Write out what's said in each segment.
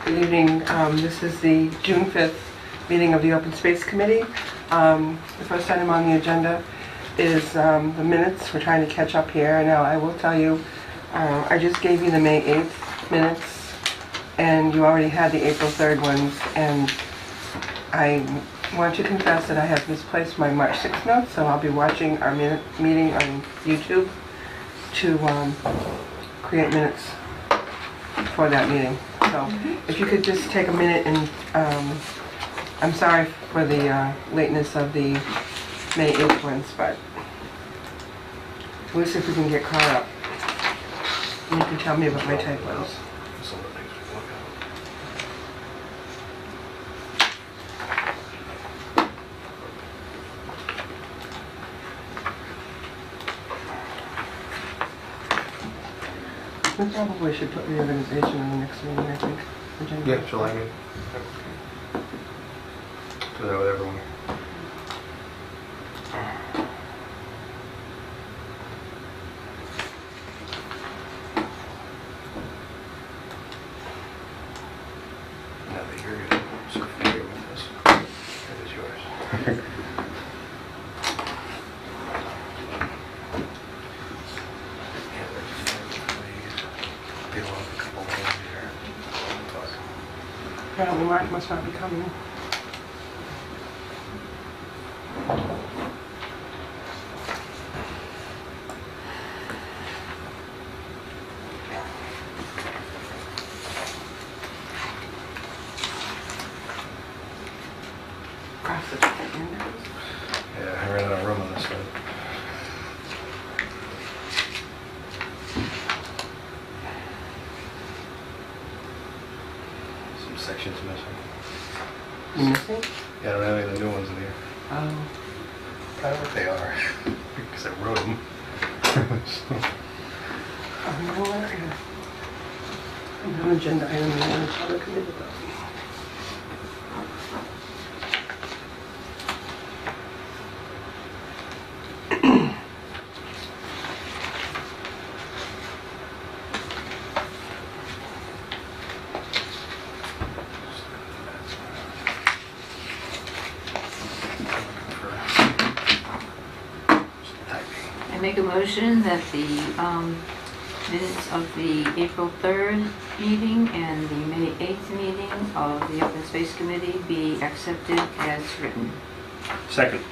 Good evening. This is the June 5th meeting of the Open Space Committee. The first item on the agenda is the minutes. We're trying to catch up here. Now, I will tell you, I just gave you the May 8th minutes, and you already had the April 3rd ones, and I want to confess that I have misplaced my March 6th notes, so I'll be watching our meeting on YouTube to create minutes for that meeting. So if you could just take a minute and, I'm sorry for the lateness of the May 8th ones, but we'll see if we can get caught up. And you can tell me about my typos. Some of the things we can look We probably should put reorganization on the next meeting, I think. at. Yeah, shall I mean? Do that with everyone. Now that you're so familiar with this, it is yours. Yeah, there's definitely peel off a couple things here. Talk. Apparently Mark must not be coming. Cross it. Yeah, I ran out of room on this side. Some sections missing. You missing? Yeah, I don't have any of the new ones in here. Oh. I don't know what they are, because I wrote them. Oh, you know what? Yeah. I'm an agenda item in the public committee. I make a motion that the minutes of the April 3rd meeting and the May 8th meeting of the Open Space Committee be accepted as written. Second.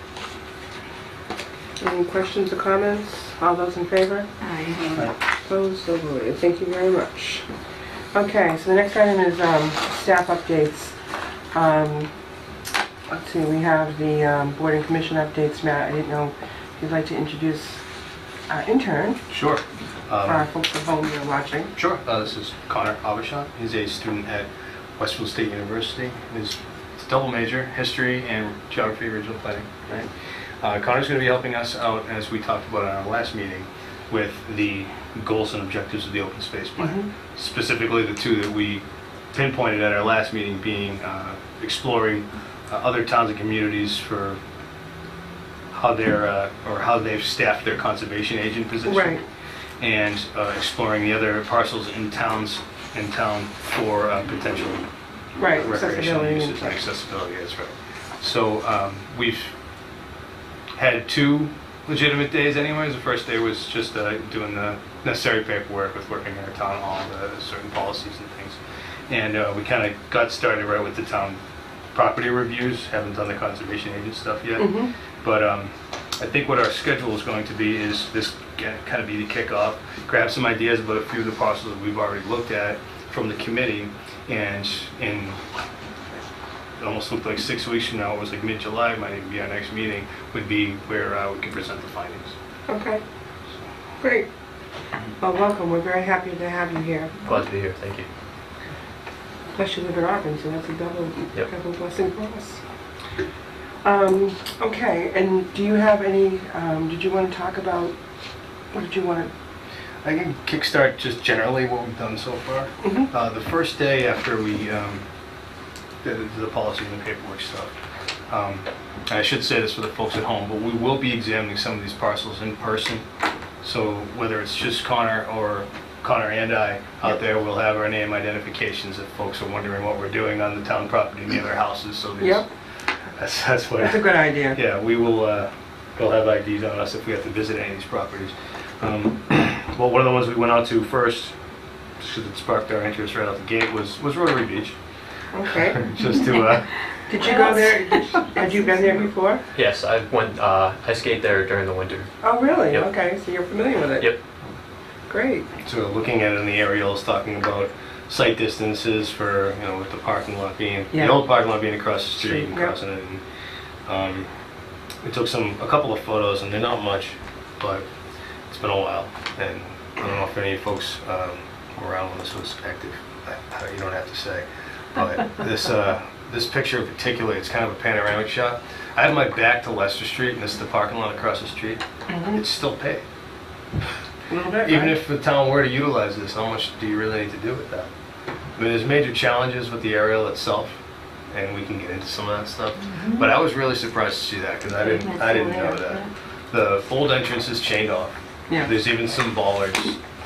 Any questions or comments? All those in favor? Aye. Opposed, so voted. Thank you very much. Okay, so the next item is staff updates. Let's see, we have the board and commission updates. Matt, I didn't know if you'd like to introduce our intern Sure. for our folks at home who are watching. Sure. This is Connor Abishon. He's a student at Westfield State University. He's double major, history and geography, regional planning. Right. Connor's going to be helping us out, as we talked about in our last meeting, with the goals and objectives of the open space plan. Specifically, the two that we pinpointed at our last meeting being exploring other towns and communities for how they're or how they've staffed their conservation agent position. Right. And exploring the other parcels in town for potential Right, recreational accessibility uses and and such. accessibility, that's right. So we've had two legitimate days anyways. The first day was just doing the necessary paperwork with working in our town hall, the certain policies and things. And we kind of got started right with the town property reviews, haven't done the conservation agent stuff yet. But I think what our schedule is going to be is this kind of be the kickoff, grab some ideas about a few of the parcels that we've already looked at from the committee, and in it almost looked like 6 weeks from now, it was like mid-July, might even be our next meeting, would be where we can present the findings. Okay, great. Well, welcome. We're very happy to have you here. Glad to be here, thank you. Plus you live in Auburn, so that's a double blessing for us. Okay, and do you have any, did you want to talk about, what did you want I can kickstart just generally what we've done so far. to? The first day after we did the policy and the paperwork stuff, I should say this for the folks at home, but we will be examining some of these parcels in person. So whether it's just Connor or Connor and I out there will have our name identifications if folks are wondering what we're doing on the town property near their houses, so these- Yep, that's what. that's a good idea. Yeah, we will, they'll have IDs on us if we have to visit any of these properties. Well, one of the ones we went out to first, just because it sparked our interest right out the gate, was Rotary Beach. Okay. Just to, Did you go there? Had you been there before? Yes, I skate there during the winter. Oh, really? Yep. Okay, so you're familiar with it? Yep. Great. so looking at it in the aerials, talking about site distances for, you know, with the parking lot being, the Yeah. old parking lot being across the street and Yep. crossing it. And, we took a couple of photos, and they're not much, but it's been a while. And I don't know if any folks were around when this was active. You don't have to say. But this picture in particular, it's kind of a panoramic shot. I have my back to Leicester Street, and this is the parking lot across the street. Mhm. It's still paved. A little bit, Even right? if the town were to utilize this, how much do you really need to do with that? I mean, there's major challenges with the aerial itself, and we can get into some of that stuff. But I was really surprised to see that, because I didn't know that. The old entrance is chained off. Yeah. There's even some bollards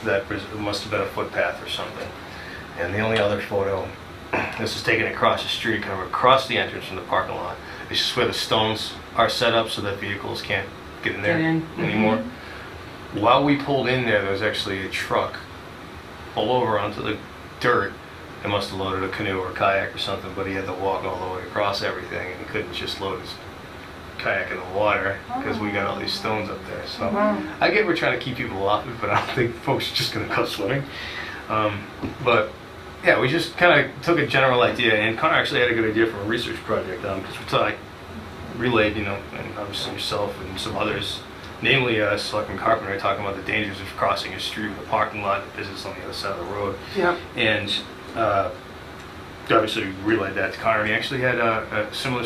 that must have been a footpath or something. And the only other photo, this is taken across the street, kind of across the entrance from the parking lot. It's just where the stones are set up so that vehicles can't get in there Get in. anymore. While we pulled in there was actually a truck pull over onto the dirt. They must have loaded a canoe or a kayak or something, but he had to walk all the way across everything, and he couldn't just load his kayak in the water because we got all these stones up there. So Wow. I get we're trying to keep people off it, but I don't think folks are just going to go swimming. But yeah, we just kind of took a general idea, and Connor actually had a good idea for a research project because I relayed, you know, and obviously yourself and some others, namely Selectman Carpenter, talking about the dangers of crossing a street with a parking lot and business on the other side of the road. Yep. And obviously relayed that to Connor. He actually had a similar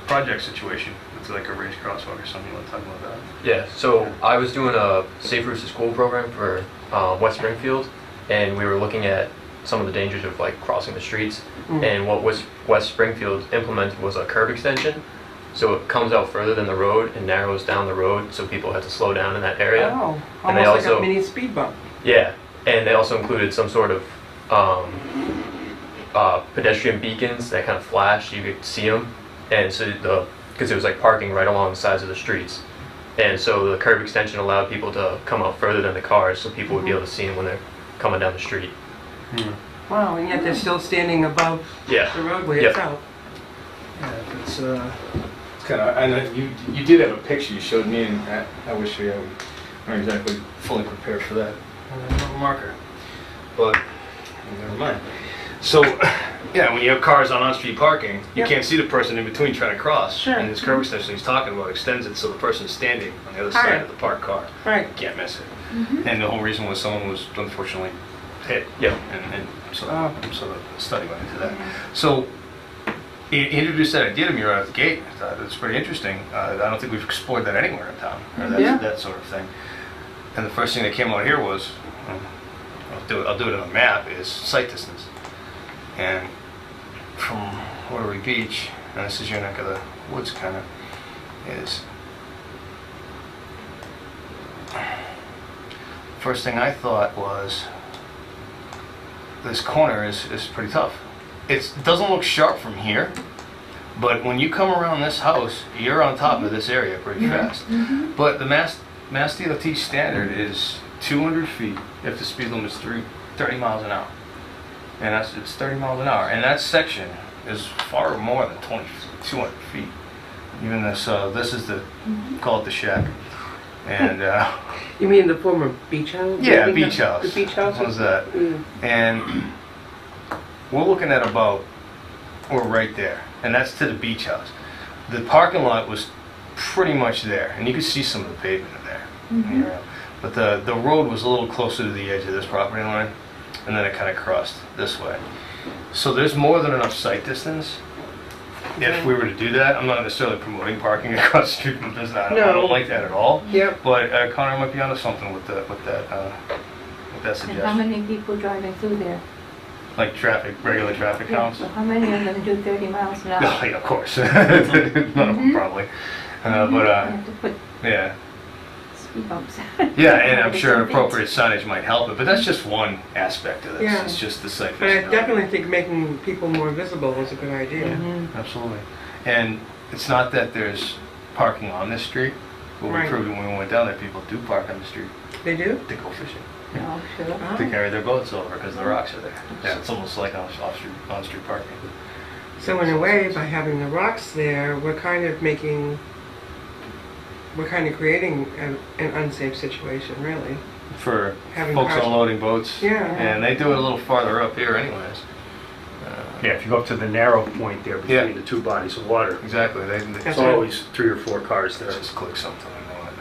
project situation with like a raised crosswalk or something. You want to talk about that? Yeah, so I was doing a Safe Routes to School program for West Springfield, and we were looking at some of the dangers of like crossing the streets. And what West Springfield implemented was a curb extension. So it comes out further than the road and narrows down the road, so people had to slow down in that area. Oh, And they almost like a also- mini speed bump. Yeah, and they also included some sort of pedestrian beacons that kind of flash, you could see them. And so because it was like parking right along the sides of the streets. And so the curb extension allowed people to come out further than the cars, so people would be able to see them when they're coming down the street. Wow, and yet they're still standing above Yeah. the roadway Yep. itself. Yeah, it's kind of. I know you did have a picture you showed me, and I wish we weren't exactly fully prepared for that. Marker, but never mind. So, yeah, when you have cars on on-street parking, you Yep. can't see the person in between trying to cross. Sure. And this curb extension he's talking about extends it so the person is standing on the other Right. side of the parked car. Right. Can't miss it. And the whole reason was someone was unfortunately hit. Yep. And so, Oh. so the study went into that. So he introduced that idea to me right out the gate. I thought it's pretty interesting. I don't think we've explored that anywhere in town, or Yeah. that sort of thing. And the first thing that came out here was, I'll do it on a map, is sight distance. And from Rotary Beach, and this is your neck of the woods kind of, is first thing I thought was this corner is pretty tough. It doesn't look sharp from here, but when you come around this house, you're on top of this area pretty fast. But the Mass DOT standard is 200 feet if the speed limit is 30 miles an hour. And it's 30 miles an hour. And that section is far more than 200 feet. Even this, this is call it the shack. And You mean the former beach house? yeah, beach house. The beach house? How's that? Mm. And we're looking at we're right there, and that's to the beach house. The parking lot was pretty much there, and you could see some of the pavement in there. You know. But the road was a little closer to the edge of this property line, and then it kind of crossed this way. So there's more than enough sight distance. If we were to do that, I'm not necessarily promoting parking across the street from the business. I don't like that at all. Yep. But Connor might be onto something with that And suggestion. how many people driving through there? Like regular traffic counts? So how many of them do 30 miles an Oh, hour? yeah, of course. None of them probably. You But have to put yeah. speed bumps. Yeah, and I'm sure 10 feet. appropriate signage might help it, but that's just one aspect of this. Yeah. It's just the site But I visibility. definitely think making people more visible is a good idea. Mhm. Absolutely. And it's not that there's parking on this street, but we Right. proved when we went down there, people do park on the street They do? to go fishing. Oh, sure. To carry their boats over because the rocks are there. Yeah, it's almost like on-street parking. So in a way, by having the rocks there, we're kind of creating an unsafe situation, really. For Having folks cars- unloading boats. Yeah. And they do it a little farther up here anyways. Yeah, if you go up to the narrow point there Yeah. between the two bodies of water, Exactly. They That's there's right. always 3 or 4 cars there. just click something. I know it.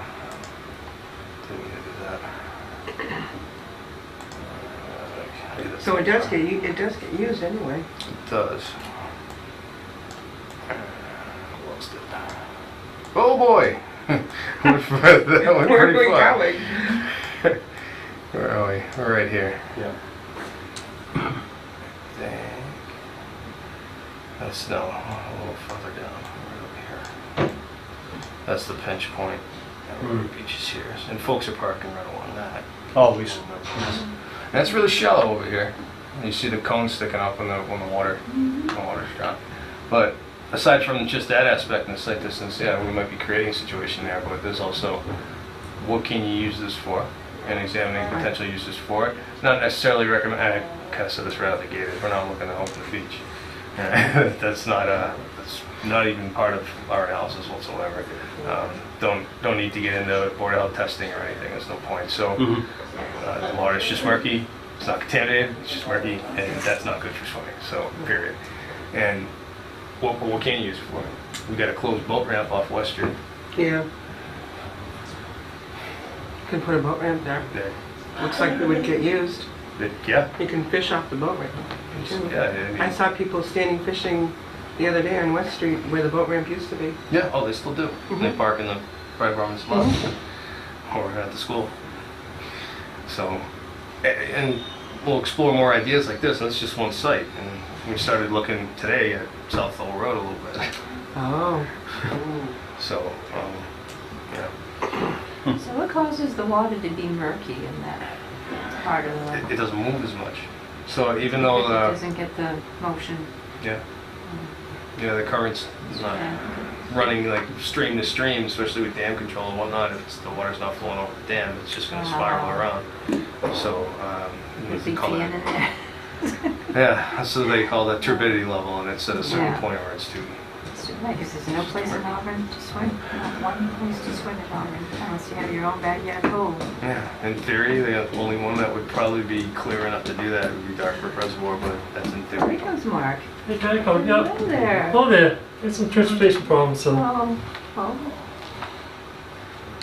Didn't mean to do that. So it does get used anyway. It does. Lost it. Oh boy! Went for- that went Where are pretty we far. going? Where are we? We're right here. Yeah. Dang. That's no, a little further down. Right over here. That's the pinch point. And Rotary Beach is here. And folks are parking right along that. Always. And it's really shallow over here. You see the cones sticking up when the water's dropped. But aside from just that aspect and the sight distance, yeah, we might be creating a situation there, but there's also what can you use this for and examining potential uses for it. It's not necessarily recommend, I kind of said this right out the gate, we're not looking to open the beach. That's not even part of our analysis whatsoever. Don't need to get into Board of Health testing or anything, there's no point. So the water's just murky, it's not contaminated, it's just murky, and that's not good for swimming, so period. And what can you use it for? We got a closed boat ramp off West Street. Yeah. Can put a boat ramp there. There. Looks like it would get used. Yeah, You can fish off the boat ramp. too. yeah, I saw people standing fishing the other day on West Street where the boat ramp used to be. yeah. Oh, they still do. They park in the fire department spot or at the school. So, and we'll explore more ideas like this. And it's just one site, and we started looking today at South Lowell Road a little bit. Oh. So, yeah, So what causes the water to be murky in that part of the... it doesn't move as much. So even though It the doesn't get the motion. yeah, the current's not Yeah. running like stream to stream, especially with dam control and whatnot. If the water's not flowing over the dam, it's just going to spiral around. So, There's they big call fan that, in there. yeah, so they call that turbidity level, and it's at a certain Yeah. point where it's too. It's too bad, because there's no place in Auburn to swim. Not one place to swim in Auburn, unless you have your own backyard pool. Yeah, in theory, the only one that would probably be clear enough to do that would be Dartford Reservoir, but that's in Here theory. comes Mark. Hey, Geico, Hello yeah. there. Hello there. Got some transportation problems, so. Oh, oh.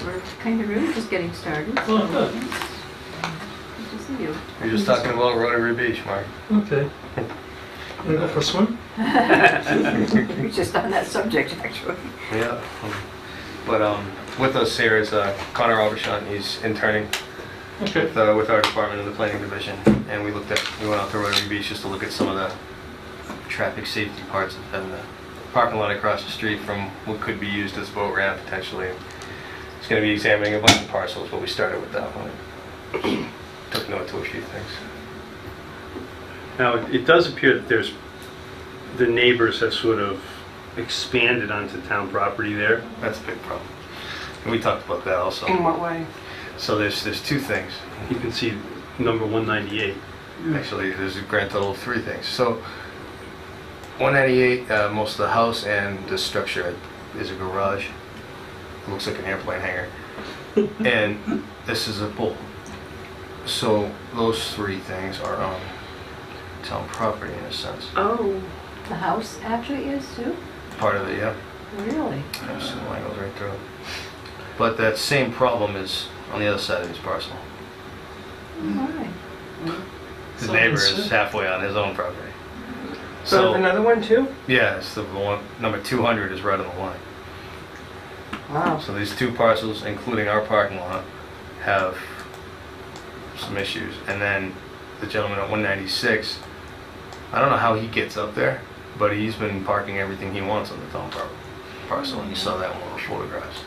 We're kind of really just getting started. so Oh, good. Good to see you. You're just talking about Rotary Beach, Mark. Okay. Wanna go for a swim? We're just on that subject, actually. Yeah. But with us here is Connor Albershon. He's interning Okay. with our department in the planning division, and we went out to Rotary Beach just to look at some of the traffic safety parts and the parking lot across the street from what could be used as a boat ramp potentially. It's going to be examining a bunch of parcels, but we started with that one. Took note to a few things. Now, it does appear that the neighbors have sort of expanded onto town property there. That's a big problem. And we talked about that also. In what way? So there's two things. You can see number 198. Actually, there's a grand total of three things. So 198, most of the house and the structure is a garage. It looks like an airplane hangar. And this is a pool. So those three things are on town property in a sense. Oh. The house actually is too? Part of it, yeah. Really? So the line goes right through it. But that same problem is on the other side of his parcel. My. His neighbor is halfway on his own property. So there's another one too? Yeah, it's the one, number 200 is right on the line. Wow. So these two parcels, including our parking lot, have some issues. And then the gentleman at 196, I don't know how he gets up there, but he's been parking everything he wants on the town parcel. And you saw that in one of the photographs.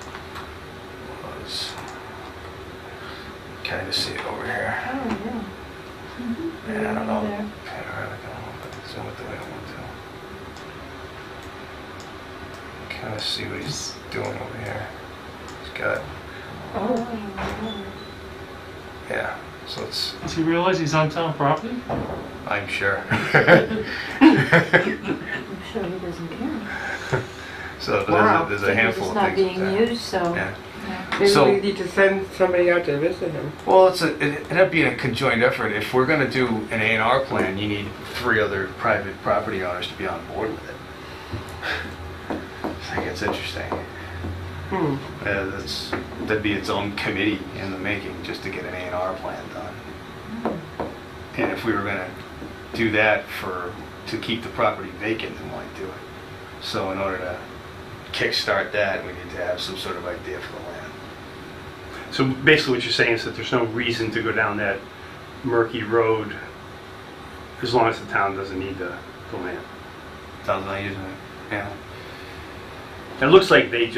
Can I just see it over here? Oh, yeah. Yeah, I don't know. There. Yeah, all right, I can zoom it the way I want to. Kind of see what he's doing over here. He's got, Oh. yeah, so it's, Does he realize he's on town property? I'm sure. I'm sure he doesn't care. So Wow. there's a handful It's of not things. being there. used, so. Yeah. Yeah. Maybe So- we need to send somebody out to visit him. Well, it'd have to be a conjoined effort. If we're gonna do an A&R plan, you need 3 other private property owners to be on board with it. I think it's interesting. Hmm. That'd be its own committee in the making, just to get an A&R plan done. And if we were gonna do that to keep the property vacant, then why do it? So in order to kickstart that, we need to have some sort of idea for the land. So basically what you're saying is that there's no reason to go down that murky road as long as the town doesn't need the land. Sounds like using it, yeah. It looks like they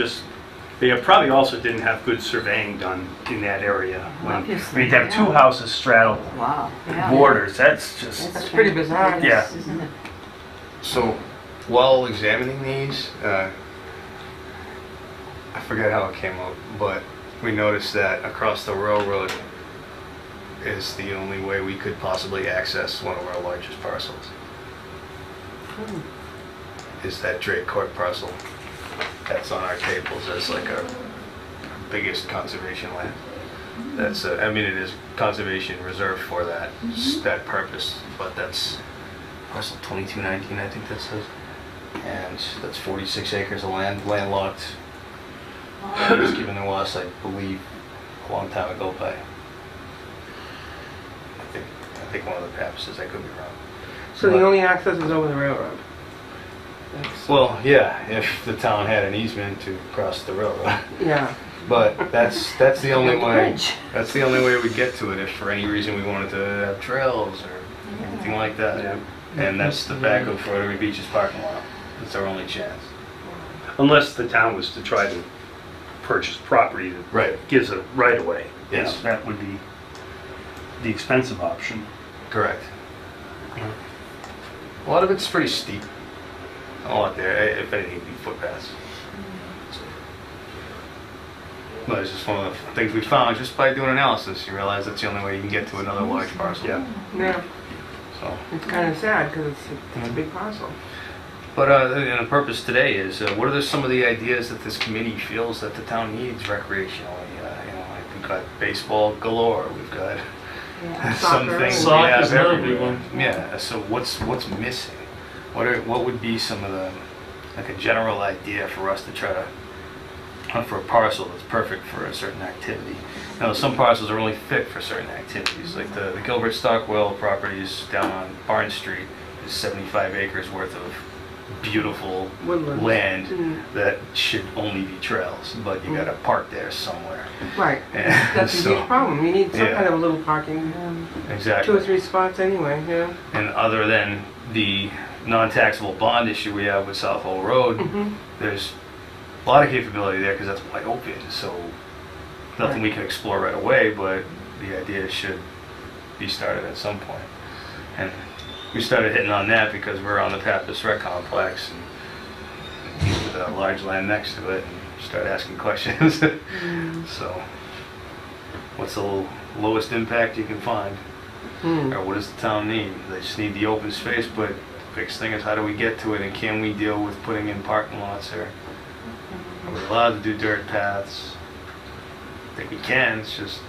probably also didn't have good surveying done in that area. Obviously, To have 2 yeah. houses straddle Wow. Yeah. borders, that's just, That's pretty bizarre. Yeah. Isn't it? So, while examining these, I forget how it came up, but we noticed that across the railroad is the only way we could possibly access one of our largest parcels. Is that Drake Court parcel that's on our tables as like our biggest conservation land. That's, I mean, it is conservation reserved for that, that purpose, but that's parcel 2219, I think that says. And that's 46 acres of land, landlocked. It was given to us, I believe, a long time ago by, I think one of the Papists, I could be wrong. So the only access is over the railroad. That's, Well, yeah, if the town had an easement to cross the railroad. yeah. But that's the only Like the way, bridge. that's the only way we get to it if for any reason we wanted to have trails or anything like that. yeah. And that's the back of Rotary Beach's parking lot. It's our only chance. Unless the town was to try to purchase property that Right. gives a right of way. Yes. That would be the expensive option. Correct. A lot of it's pretty steep. A lot there, if anything, it'd be footpaths. But it's just one of the things we found just by doing analysis. You realize that's the only way you can get to another large parcel. Yeah. Yeah. So, It's kind of sad because it's a big parcel. but and the purpose today is, what are some of the ideas that this committee feels that the town needs recreationally? You know, like we've got baseball galore. We've got Yeah. some Soccer. things we Soccer's have another big everywhere. one. Yeah. So what's missing? What would be some of the, like a general idea for us to try to hunt for a parcel that's perfect for a certain activity? Now, some parcels are only fit for certain activities, like the Gilbert Stockwell properties down on Barn Street is 75 acres worth of beautiful Woodland. land Mm. that should only be trails, but you gotta park there somewhere. Right. And That's a so- huge problem. You need some Yeah. kind of a little parking. Exactly. 2 or 3 spots anyway, yeah. And other than the non-taxable bond issue we have with South Hole Road, Mhm. there's a lot of capability there because that's wide open, so nothing we can explore right away, but the idea should be started at some point. And we started hitting on that because we're on the Pappas Rec Complex and with a large land next to it and start asking questions. So, what's the lowest impact you can find? Hmm. Or what does the town need? They just need the open space, but the biggest thing is how do we get to it and can we deal with putting in parking lots or are we allowed to do dirt paths? I think we can, it's just,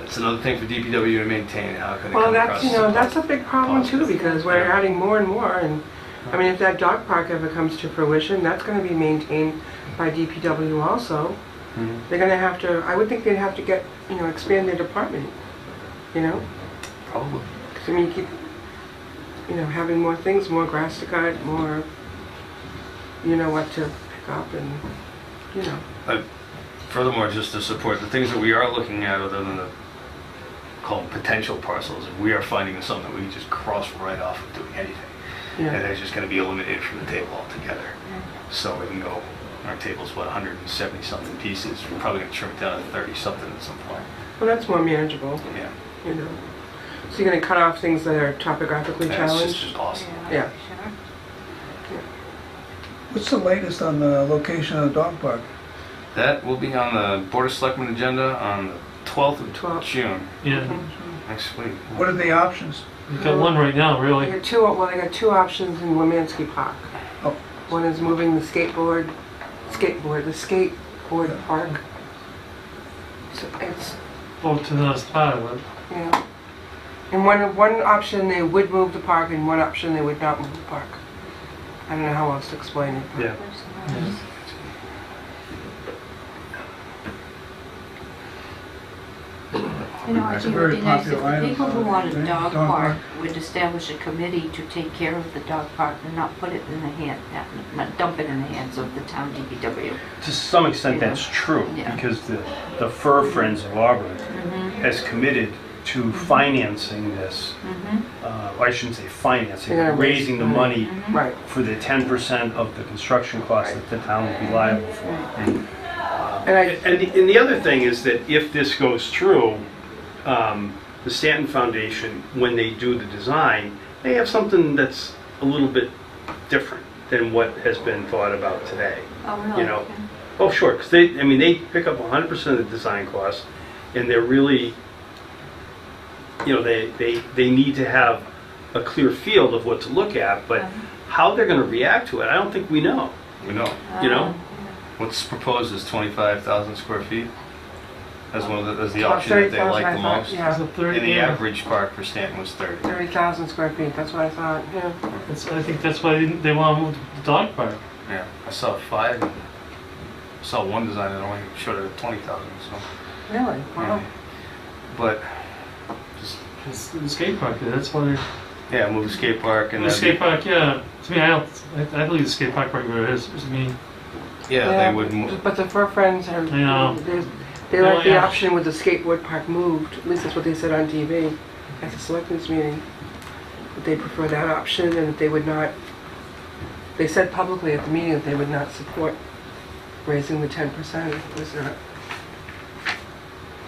it's another thing for DPW to maintain, how can it Well, come that's, across? you know, that's a big problem too, positive. because we're Yeah. adding more and more, and, I mean, if that dog park ever comes to fruition, that's gonna be maintained by DPW also. Mhm. They're gonna have to, I would think they'd have to get, you know, expand their department, you know? Probably. 'Cause, I mean, you keep, you know, having more things, more grass to cut, more, you know, what to pick up and, you know. Furthermore, just to support the things that we are looking at other than the called potential parcels, if we are finding something that we can just cross right off of doing anything. And Yeah. it's just gonna be eliminated from the table altogether. So we can go our table's what, 170 something pieces. We're probably gonna trim it down to 30 something at some point. Well, that's more manageable, Yeah, you know. So you're gonna cut off things that are topographically that's challenged? just awesome. Yeah. Sure. What's the latest on the location of the dog park? That will be on the Board of Selectmen agenda on the 12th of 12th. June, Yeah, next week. What are the options? you got one right now, They really. got two, well, they got two options in Womansky Park. Oh. One is moving the skateboard park. So it's, Both to the part of it. yeah. And one option, they would move the park, and one option, they would not move the park. I don't know how else to explain it. but- Yeah. You know, I It's a think it would very be nice if popular the item, people who want a right? dog Dog park park. would establish a committee to take care of the dog park and not put it in the not dump it in the hands of the town DPW. To some extent, that's true, Yeah. because the Fur Friends of Auburn has committed to financing this, I shouldn't say financing, Yeah, but raising the money Right. for the 10% of the construction costs that the town will be liable for. And And the other thing is that if this goes through, the Stanton Foundation, when they do the design, they have something that's a little bit different than what has been thought about today. Oh, really? You know, oh, sure, because they pick up 100% of the design costs, and they're really, they need to have a clear field of what to look at, but how they're going to react to it, I don't think we know. We know. You know? What's proposed is 25,000 square feet as the About option that they 30,000, like I the thought, most. yeah. It's a third, And the yeah. average park for Stanton was 30. 30,000 square feet, that's what I thought, yeah. I think that's why they want to move the dog park. Yeah, I saw 5. I saw one design that only showed it at 20,000. So, Really? Wow. but just It's the skate park, that's why they're... yeah, move the skate park and The then skate park, yeah. To me, I believe the skate park right where it is. I mean, they would move. But the Fur Friends are, know. they like the Yeah. option with the skateboard park moved, at least that's what they said on TV at the selectmen's meeting. That they prefer that option and that they would not, they said publicly at the meeting that they would not support raising the 10%. Was there,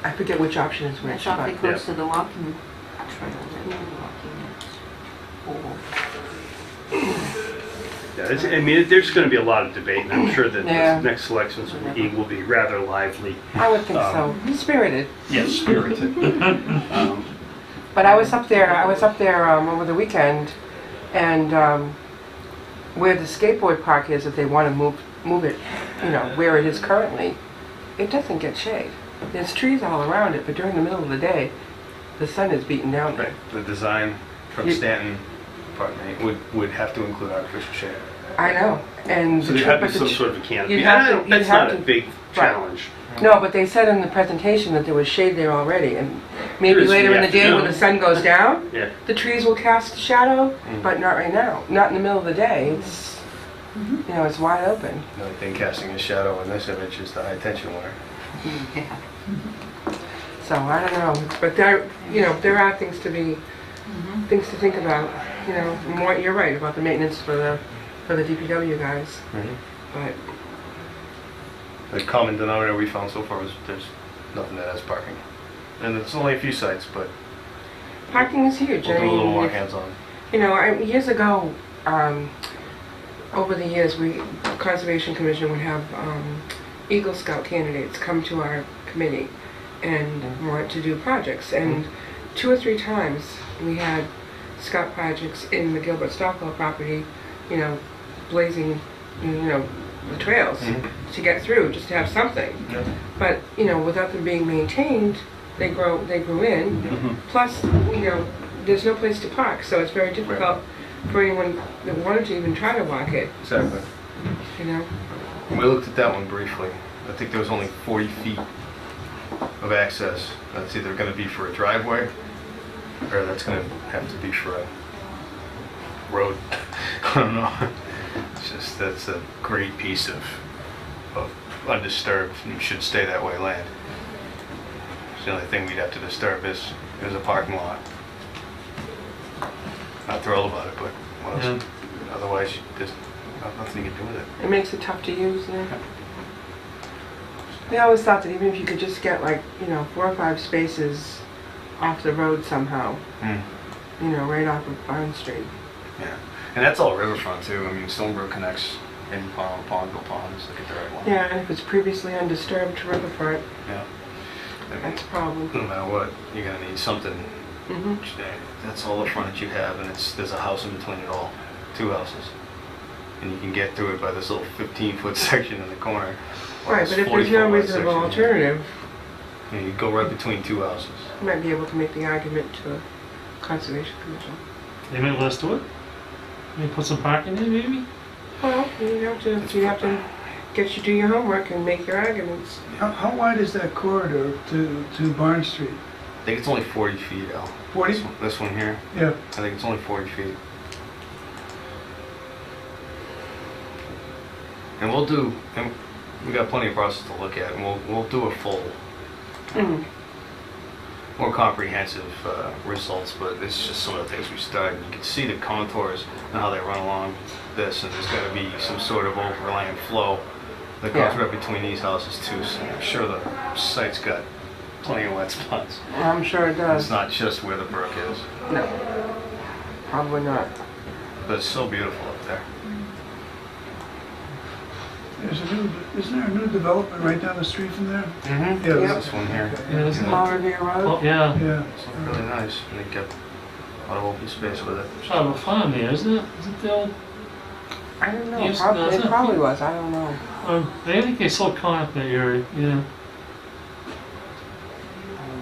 I forget which option is which, That's awfully but close to the walking trail that we're walking Yeah, there's going to be a lot of debate, and I'm sure that Yeah. the next selections will be rather lively. I would think so. Spirited. Yes, spirited. But I was up there over the weekend, and where the skateboard park is, if they want to move it, where it is currently, it doesn't get shade. There's trees all around it, but during the middle of the day, the sun is beating down there. Right, the design from You- Stanton, pardon me, would have to include artificial shade. I know, and So the there tr- had to but be the some tr- sort of a canopy. you'd have to- That's you'd have not a to- big challenge. No, but they said in the presentation that there was shade there already, and maybe There is later in the day when afternoon. the sun goes down, Yeah. the trees will cast a shadow, Mm. but not right now. Not in the middle of the day. It's it's wide open. The only thing casting a shadow in this image is the high tension wire. Yeah. So I don't know, but there are things to be, things to think about. And what you're right about the maintenance for the DPW guys. But The common denominator we found so far was there's nothing that has parking. And it's only a few sites, but parking is huge. we'll do a little more if- hands-on. Years ago, over the years, Conservation Commission would have Eagle Scout candidates come to our committee and want to do projects. And 2 or 3 times we had scout projects in the Gilbert Stockwell property, blazing, the trails to get through, just to have something. Yeah. But, without them being maintained, they grew in. Plus, there's no place to park, so it's very difficult for anyone that wanted to even try to walk it, Exactly. We looked at that one briefly. I think there was only 40 feet of access. That's either going to be for a driveway or that's going to have to be for a road. I don't know. It's just that's a great piece of undisturbed and should stay that way land. It's the only thing we'd have to disturb is a parking lot. Not thrilled about it, but what else? Otherwise, nothing you can do with it. It makes it tough to use, yeah. They always thought that even if you could just get like, 4 or 5 spaces off the road somehow, right off of Barn Street. Yeah, and that's all riverfront too. I mean, Stonebrook connects in Pond, Pondville Pond, is like a direct line. Yeah, and if it's previously undisturbed to riverfront, Yeah. I mean, that's a problem. no matter what, you're gonna need something. Hmm. That's all the frontage you have, and there's a house in between it all, 2 houses. And you can get through it by this little 15-foot section in the corner. or Right, this but if there's no 44-foot reasonable section. alternative, Yeah, you go right between 2 houses. you might be able to make the argument to the Conservation Commission. They might let us do it. Maybe put some parking there, maybe? Well, you have to do your homework and make your arguments. How wide is that corridor to Barn Street? I think it's only 40 feet, Al. 40? This one here, Yeah. I think it's only 40 feet. And we got plenty of process to look at, and we'll do a full, Mm. more comprehensive results, but it's just some of the things we started. You can see the contours and how they run along this, and there's got to be some sort of overland flow that goes Yeah. right between these houses too, so I'm sure the site's got plenty of wet spots. I'm sure it It's does. not just where the brook is, No, probably not. but it's so beautiful up there. Isn't there a new development right down the street from there? Mm-hmm. Yeah, Yep. This one here. Yeah, isn't it? Paul Revere Oh, Road? yeah. Yeah. It's really nice, and they kept a lot of open space with it. It's out of a farm there, isn't it? Isn't the old, I don't know, Yes, probably, no, it it's not- probably was, I don't know. I think they sold corn up that area, yeah.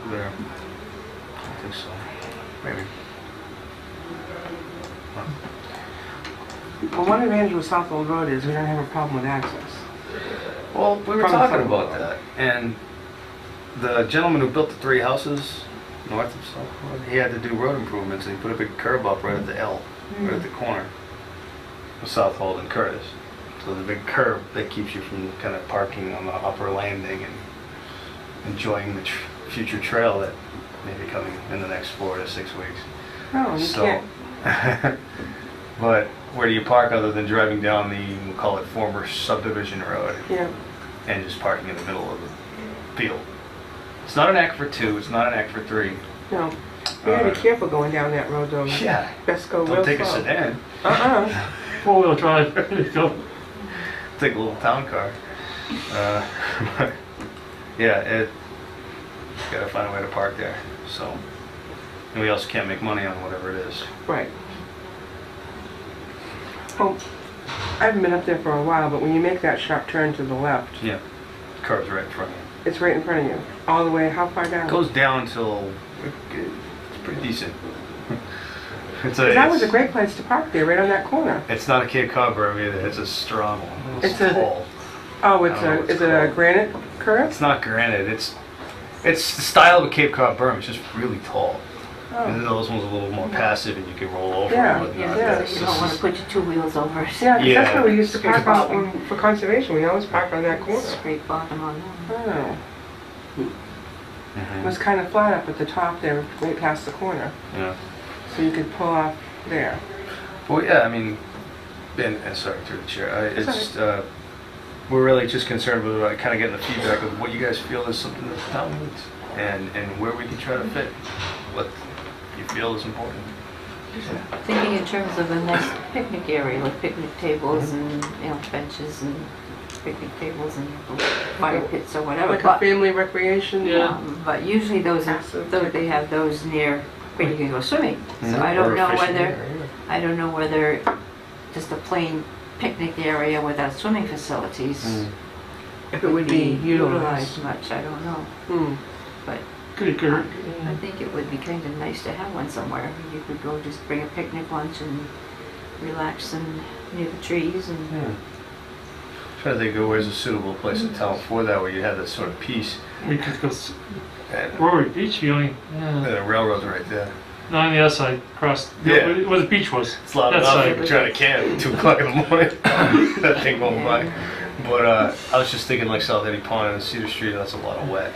There. I think so. Maybe. Well, one advantage with Southwold Road is we don't have a problem with access. Well, we were From talking Southwold. about that, and the gentleman who built the 3 houses north of Southwood, he had to do road improvements, and he put a big curb up right at the L, right at the corner of Southwold and Curtis. So the big curb that keeps you from kind of parking on the upper landing and enjoying the future trail that may be coming in the next 4 to 6 weeks. No, you So, can't. but where do you park other than driving down the, we'll call it former subdivision road, Yeah, and just parking in the middle of the field? It's not an act for 2, it's not an act for 3. no. You gotta be careful going down that road though. Yeah, Best go real don't take a slow. sedan, Uh-uh. 4-wheel drive, there you go. take a little town car. But yeah, gotta find a way to park there, so. And we also can't make money on whatever it is. Right. Well, I haven't been up there for a while, but when you make that sharp turn to the left, Yeah, car's right in front of you. it's right in front of you. All the way, how far down? It goes down till, it's pretty decent. That was a great place to park there, right on that corner. It's not a Cape Cod berm either, it's a strong one. It's a- tall. Oh, I don't know what is it's it a called. granite curve? It's not granite, it's the style of a Cape Cod berm, it's just really tall. And then Oh. those ones are a little more passive and you can roll over Yeah, and whatnot. yeah, That's You don't want to just- put your 2 wheels over it. Yeah, 'cause Yeah. that's where we used to park out for conservation. We always parked on that corner. Straight bottom on that. Oh. It Mhm. was kind of flat up at the top there, right past the corner. Yeah. So you could pull off there. Well, yeah, I mean, and sorry through the chair, It's we're really just concerned with kind of getting the feedback of what you guys feel is something that the town needs, and where we can try to fit what you feel is important. Thinking in terms of a nice picnic area, like picnic tables and, benches and picnic tables and fire pits or whatever. Like a But, family recreation. Yeah. but usually Passive. they have those near where you can go swimming. So Mhm. I Or don't a know fishing whether, area. I don't know whether just a plain picnic area without swimming facilities Mm. If it would be utilized utilized. much, I don't know. Hmm. But Good, good. I think it would be kind of nice to have one somewhere. You could go just bring a picnic lunch and relax and near the trees and Yeah. Trying to think of where's a suitable place in town for that, where you have this sort of peace, We could go, and Rory Beach, you only, yeah. the railroad's right there. No, on the other side, across, Yeah. where the beach was. It's loud That enough, side. you can try to camp at 2 o'clock in the morning, that thing going by. But I was just thinking like South Eddy Pond and Cedar Street, that's a lot of wet.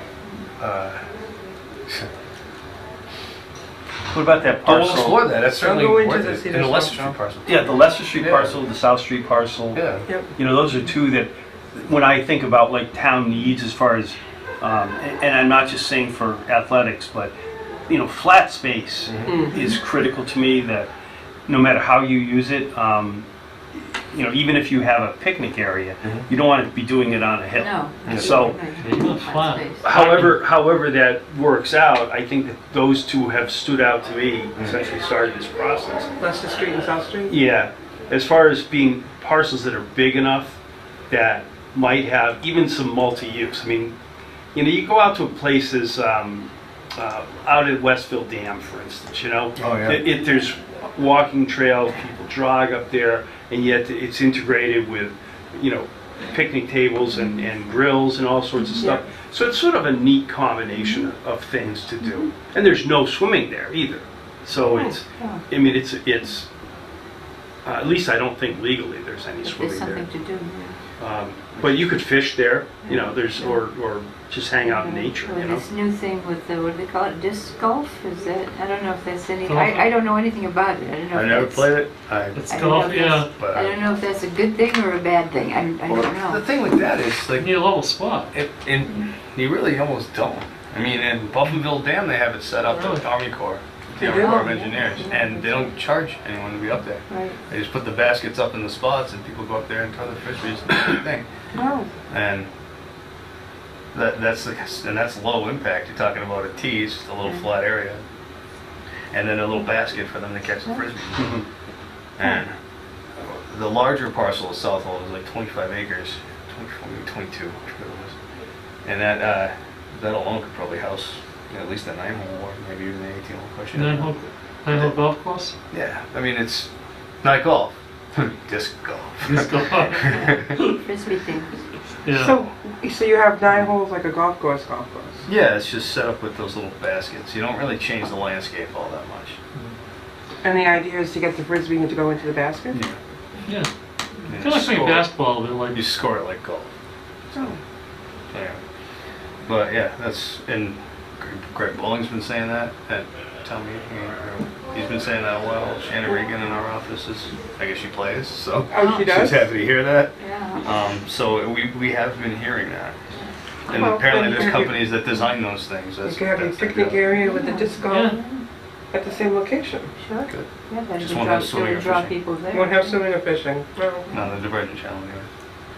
What about that Don't parcel? explore that, that's certainly go into worth the it. Cedar In the Leicester Swamp, Street though. parcel. Yeah, the Leicester Street Yeah. parcel, the South Street parcel. Yeah. Yep. You know, those are two that, when I think about like town needs as far as, and I'm not just saying for athletics, but, you know, flat space is critical to me, that no matter how you use it, you know, even if you have a picnic area, you don't want to be doing it on a hill. No. So- Right. Yeah, you want flat. space. However that works out, I think that those two have stood out to me, essentially started this process. Leicester Street and South Street? Yeah, as far as being parcels that are big enough that might have even some multi-use. I mean, you know, you go out to places out at Westville Dam, for instance, you know? Oh, yeah. There's walking trails, people jog up there, and yet it's integrated with, you know, picnic tables and grills and all sorts of stuff. So it's sort of a neat combination of things to do. And there's no swimming there either. So it's, I mean, it's at least I don't think legally there's any If swimming there's there. something to do, yeah. But you could fish there, you know, there's, or just hang out in nature, Well, you know? this new thing with the, what do they call it, disc golf, is that, I don't know if that's any, Golf. I don't know anything about it, I don't know I if never that's- played it. It's I don't know golf, if yeah. that's- But, I don't know if that's a good thing or a bad thing, I don't Well, the know. thing with that is, You like, need a level spot. you really almost don't. I mean, in Buffinville Dam, they have it set up Really? to the Army Corps, They the Army do? Corps of Engineers, and they don't charge anyone to be up there. Right. They just put the baskets up in the spots, and people go up there and throw their frisbees and do their thing. Wow. And that's low impact. You're talking about a tee, it's just a little flat area, and then a little basket for them to catch the frisbee. And the larger parcel of Southhold is like 25 acres, 22, I forget what it was. And that alone could probably house, you know, at least a 9-hole or maybe even an 18-hole question. Nine-hole golf course? Yeah, I mean it's not golf, disc golf. Disc golf. Frisbee things. Yeah. So you have 9 holes like a golf course. Yeah, it's just set up with those little baskets. You don't really change the landscape all that much. And the idea is to get the frisbee and to go into the basket? Yeah. And I feel like playing score- basketball, but like, You score it like golf. Oh. Yeah. But yeah, that's, and Greg Bowling's been saying that at town meeting. He's been saying that a while. Shannon Regan in our office is, I guess she plays, so Oh, she does? she's happy to hear that. Yeah. So we have been hearing that. And Well, apparently then you there's can- companies that design those things. You That's- can have your that's their picnic job. area with the disc golf yeah. at the same location. Sure. Good. Yeah, that Just would won't draw, have swimming it would or draw fishing. people there. You won't have swimming or fishing. No. No, the Divergent Channel anyway.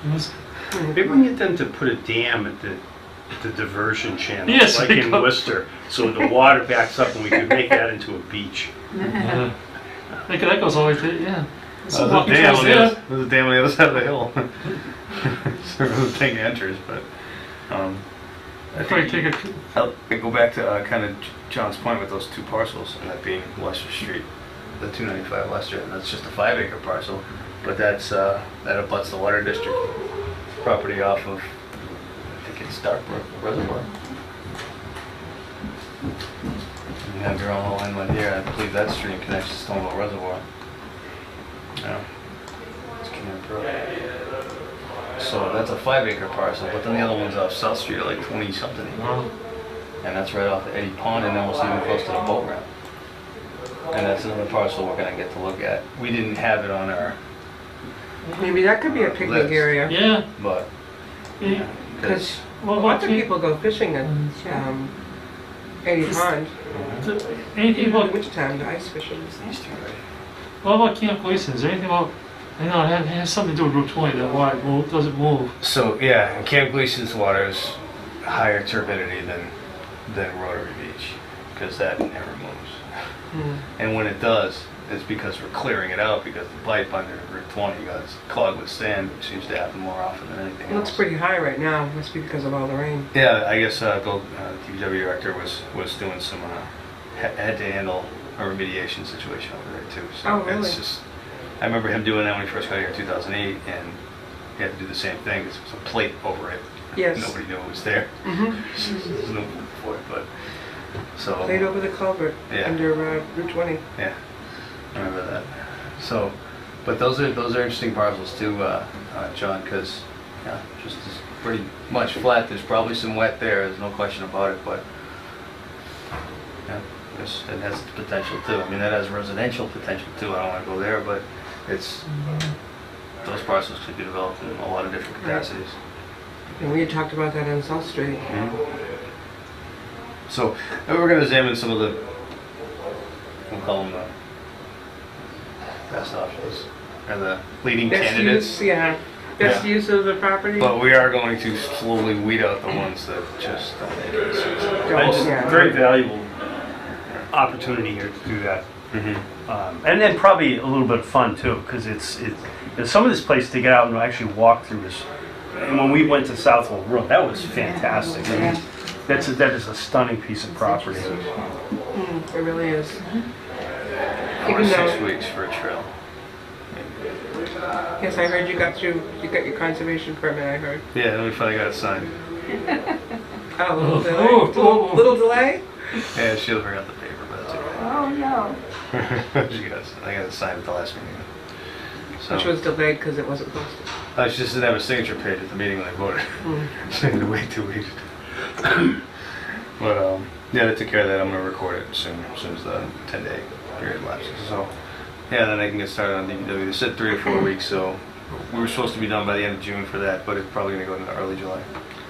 It was- Maybe we can get them to put a dam at the diversion channel, Yes, like they in could. Worcester, so the water backs up and we could make that into a beach. yeah. That goes all the way to, yeah. There's some There's a walking dam trails on the there. other- there's a dam on the other side of the hill. So the thing enters, but I Probably think take a, I'll go back to kind of John's point with those two parcels, and that being Leicester Street, the 295 Leicester, and that's just a 5-acre parcel, but that's that abuts the Water District property off of, I think it's Darkbrook Reservoir. You have your own alignment here. I believe that stream connects to Stonewall Reservoir. Yeah. It's Cannon Brook. So that's a 5-acre parcel, but then the other one's off South Street at like 20-something acres. wow. And that's right off the Eddy Pond and almost even close to the boat ramp. And that's another parcel we're gonna get to look at. We didn't have it on our Maybe that could be a picnic List. area. Yeah. but Yeah. Because Well, lots of people go fishing at Eddie Pond. anything Even in about, wintertime, the ice fishing. these two right. what about Camp Gleason? Is there anything about, I know it has something to do with Route 20, that why it doesn't move. So yeah, Camp Gleason's water is higher turbidity than Rotary Beach because that never moves. And when it does, it's because we're clearing it out because the pipe under Route 20 got clogged with sand, which seems to happen more often than anything It looks else. pretty high right now. Must be because of all the rain. Yeah, I guess Bill, DPW director, was doing some had to handle a remediation situation over there too. So Oh, really? it's just, I remember him doing that when he first got here in 2008, and he had to do the same thing. There was a plate over it. Yes. Nobody knew it was there. There's no proof for it, but so. Played over the culvert Yeah. under Route 20. Yeah, I remember that. So, but those are interesting parcels too, John, because yeah, just is pretty much flat. There's probably some wet there. There's no question about it. But Yeah, it has the potential too. I mean, that has residential potential too. I don't want to go there, but it's, those parcels could be developed in a lot of different capacities. And we had talked about that on South Street. So, we're going to examine some of the, we'll call them the best options, or the leading Best candidates. use, yeah. Best Yeah. use of the property. But we are going to slowly weed out the ones that just don't make any sense. It's Yeah. a very valuable opportunity here to do that. Mm-hmm. And then probably a little bit of fun too, because some of this place to get out and actually walk through is, and when we went to Southwell Road, that was fantastic. I mean, that is a stunning piece of property. It really is. 4 Even or 6 though- weeks for a trail. Yes, I heard you got your conservation permit, I heard. Yeah, then we finally got it signed. Oh, little Oh, delay? oh, oh. Little delay? Yeah, she'll forgot the paper, but that's okay. Oh, no. I got it signed at the last meeting. So, Which was delayed because it wasn't posted. she just didn't have a signature page at the meeting when I voted. So I had to wait 2 weeks. But yeah, they took care of that. I'm gonna record it as soon as the 10-day period lapses. So yeah, then I can get started on DPW. They said 3 or 4 weeks, so we were supposed to be done by the end of June for that, but it's probably gonna go into early July.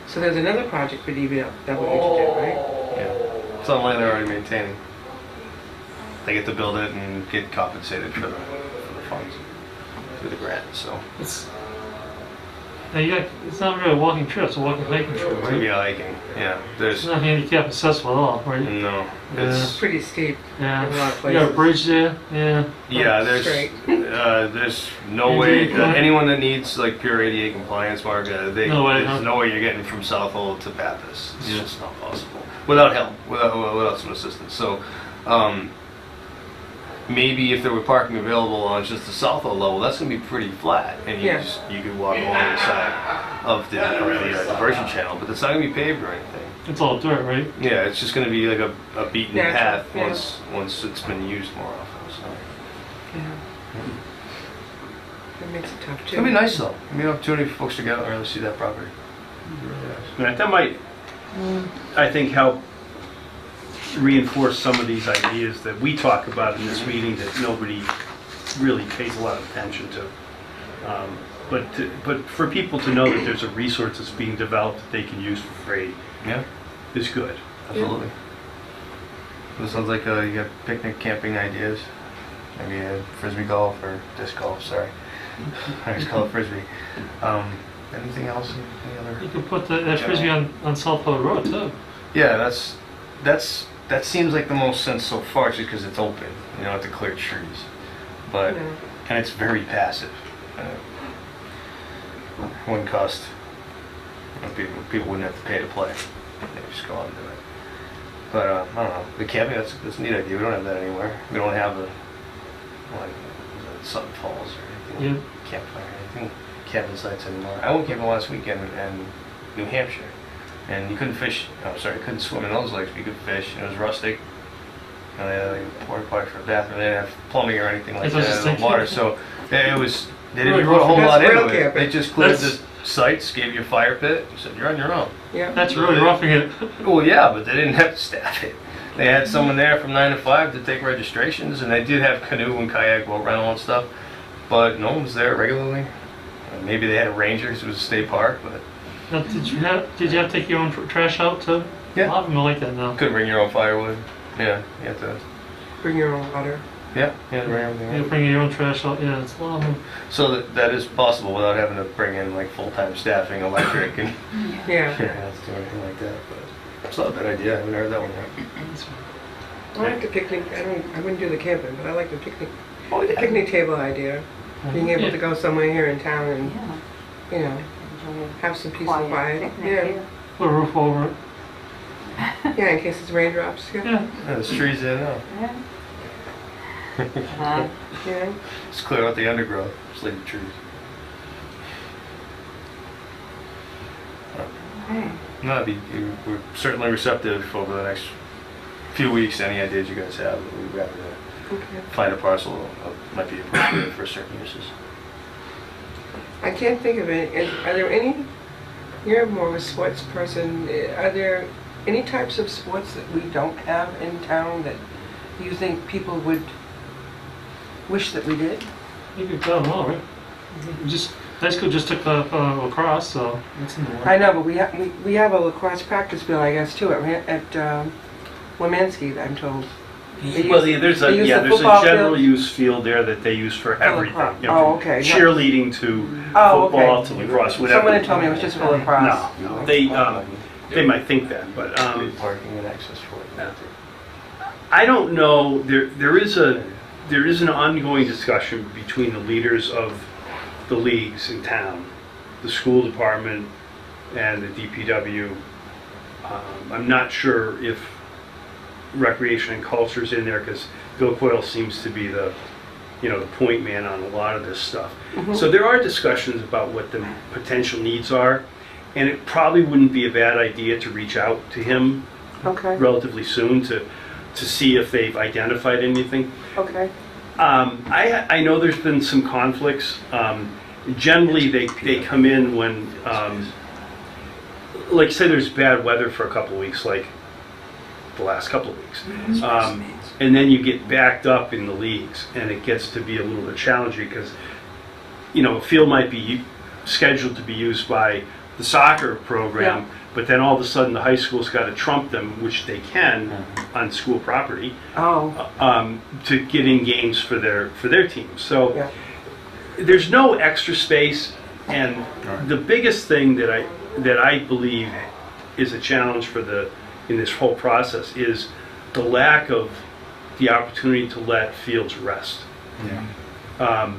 So there's another project for DVW to do, right? Yeah, it's on land they're already maintaining. They get to build it and get compensated for the funds through the grant. So It's, now it's not really a walking trail, it's a walking hiking trail, it's gonna be right? hiking. Yeah, It's there's not handicap accessible at all, right? no. It's It's pretty steep Yeah. in a lot of You got a places. bridge there, yeah. yeah. Straight. There's no way ADA compliant? anyone that needs like pure ADA compliance, Mark. No way, There's huh? no way you're getting from Southhold to Pappas. It's Yeah. just not possible without help, without some assistance. So. Maybe if there were parking available on just the Southhold level, that's going to be pretty flat, and Yeah. you could walk along the side of the diversion channel, but it's not going to be paved or anything. It's all dirt, right? Yeah, it's just going to be like a beaten Natural, path yeah. once it's been used more often. So Yeah. That makes it tough it's too. going to be nice though. It'll be an opportunity for folks to get out and really see that property. It'll be really nice. Right, that might, I think, help reinforce some of these ideas that we talk about in this meeting that nobody really pays a lot of attention to. But for people to know that there's a resource that's being developed that they can use for free Yeah, is good. absolutely. This sounds like you got picnic camping ideas. Maybe frisbee golf or disc golf. Sorry, I just call it frisbee. Anything else? Any other? You could put that frisbee on South Pole Road too. Yeah, that seems like the most sense so far, just because it's open. You don't have to clear trees, but No. and it's very passive. Wouldn't cost. People wouldn't have to pay to play. They just go out and do it. But I don't know. The camping, that's a neat idea. We don't have that anywhere. We don't have the Sutton Falls or anything. Yeah. Campfire or anything. Camping sites anymore. I went camping last weekend in New Hampshire, and you couldn't fish. Oh, sorry, you couldn't swim in those lakes, but you could fish. It was rustic. And they had like a porta potty for a bathroom. They didn't have plumbing or anything like That's what I that was in the thinking. water. So it was. They didn't Really put a whole rough. lot That's into rail it. camping. They just cleared That's- the sites, gave you a fire pit. You said you're on your own. Yeah. That's really roughing it. Well, yeah, but they didn't have to staff it. They had someone there from 9 to 5 to take registrations, and they did have canoe and kayak boat rental and stuff. But no one was there regularly. Maybe they had a ranger because it was a state park, but Now, did you have to take your own trash out too? Yeah. A lot of them are like that now. couldn't bring your own firewood. Yeah, you had to. Bring your own water. Yeah, you had to bring everything. You bring your own trash out. Yeah, it's a lot of them. So that is possible without having to bring in like full-time staffing, electric, and Yeah. yeah, have to do anything like that. But it's not a bad idea. I haven't heard that one yet. I like the picnic. I wouldn't do the camping, but I like the picnic. Oh The picnic table idea. Being able to go somewhere here in town and, Yeah. you know, Enjoy have some peace quiet and quiet. picnic Yeah. here. Put a roof over it. Yeah, in case it's raindrops. Yeah. Yeah. Yeah, there's trees there now. Yeah. Yeah. Just clear out the undergrowth. Just leave the trees. Okay. No, we're certainly receptive over the next few weeks. Any ideas you guys have, we'd be happy to Okay. find a parcel that might be appropriate for certain uses. I can't think of it. Are there any? You're more of a sports person. Are there any types of sports that we don't have in town that you think people would wish that we did? You could tell them all, right? We just, high school just took up lacrosse, so that's in the I works. know, but we have a lacrosse practice field, I guess, too, at Womansky, I'm told. They Well, use- there's they a, use yeah, the there's a football general field? use field there that they use for everything. lacrosse. You know, Oh, from okay. No. cheerleading to Oh, okay. football to lacrosse, whatever. Someone had told me it was just for lacrosse. No, they might think that, but Parking and access for it. I don't know. There is an ongoing discussion between the leaders of the leagues in town, the school department, and the DPW. I'm not sure if recreation and culture is in there because Bill Coyle seems to be the point man on a lot of this stuff. So there are discussions about what the potential needs are, and it probably wouldn't be a bad idea to reach out to him Okay, relatively soon to see if they've identified anything. okay. I know there's been some conflicts. Generally, they come in when, like say there's bad weather for a couple of weeks, like the last couple of weeks. And then you get backed up in the leagues, and it gets to be a little bit challenging because, a field might be scheduled to be used by the soccer program, but then all of a sudden the high school's got to trump them, which they can on school property, Oh, to get in games for their teams. So yeah. there's no extra space, and the biggest thing that I believe is a challenge in this whole process is the lack of the opportunity to let fields rest. Yeah.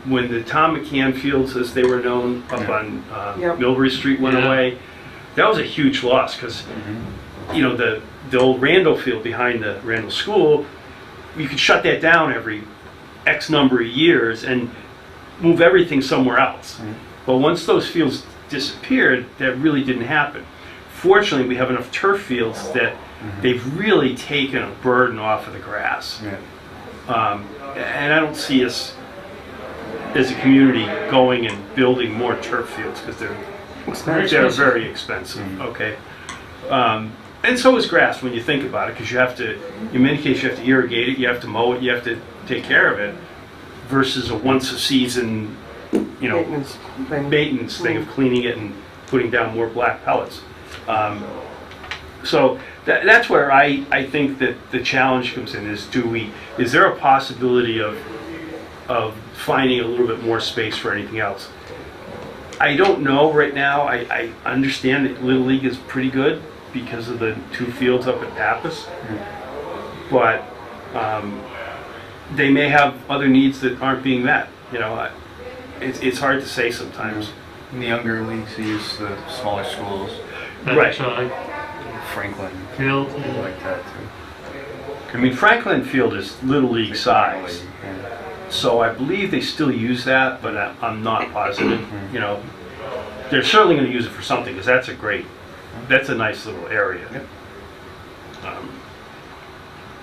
When the Tom McCann fields, as they were known, up on Yep. Millbury Street went Yeah. away, that was a huge loss because, the old Randall field behind the Randall School, you could shut that down every X number of years and move everything somewhere else. But once those fields disappeared, that really didn't happen. Fortunately, we have enough turf fields that they've really taken a burden off of the grass. Yeah. And I don't see us as a community going and building more turf fields because they're expensive. very expensive. Okay. And so is grass when you think about it, because in many cases you have to irrigate it, you have to mow it, you have to take care of it, versus a once a season, Maintenance thing. maintenance thing of cleaning it and putting down more black pellets. So that's where I think that the challenge comes in is there a possibility of finding a little bit more space for anything else? I don't know right now. I understand that Little League is pretty good because of the two fields up at Pappas, but they may have other needs that aren't being met. It's hard to say sometimes. In the younger leagues, they use the smaller schools, Right. Franklin, Field. like that too. I mean, Franklin Field is Little League size, Yeah. so I believe they still use that, but I'm not positive. They're certainly going to use it for something because that's a nice little area. Yep.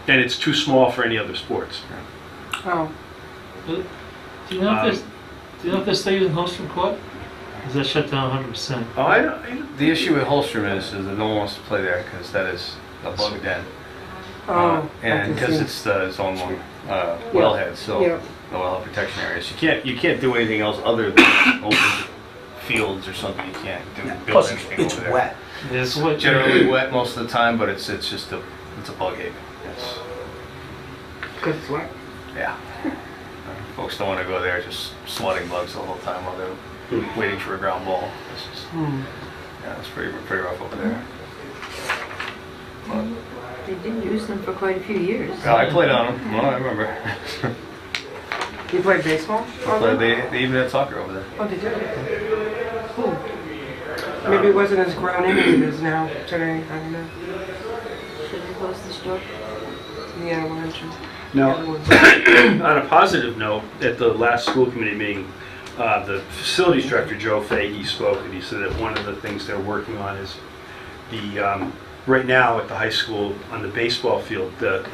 And it's too small for any other sports. Oh, Do you know if they're still using Holstrom Court? Is that shut down 100%? Oh, I don't, The issue with Holstrom is that no one wants to play there because that is a bug den. oh. I And can because see. it's its own one wellhead, so Yeah. the wellhead protection areas. You can't do anything else other than open fields or something. You can't do build anything over there. wet. It's what Generally wet most of the time, but it's just a bug haven. It's, Because it's wet. yeah. Folks don't want to go there just swatting bugs the whole time while they're waiting for a ground ball. It's just, yeah, it's pretty rough over there. But, They did use them for quite a few years. yeah, I played on them. Well, I remember. You played baseball? They even had soccer over there. Oh, did you? Cool. Maybe it wasn't as grown in as it is now today. I don't know. Should we close the store? Yeah, we'll mention. Now, The other ones. on a positive note, at the last school committee meeting, the facilities director, Joe Fahey, spoke, and he said that one of the things they're working on is right now at the high school on the baseball field, the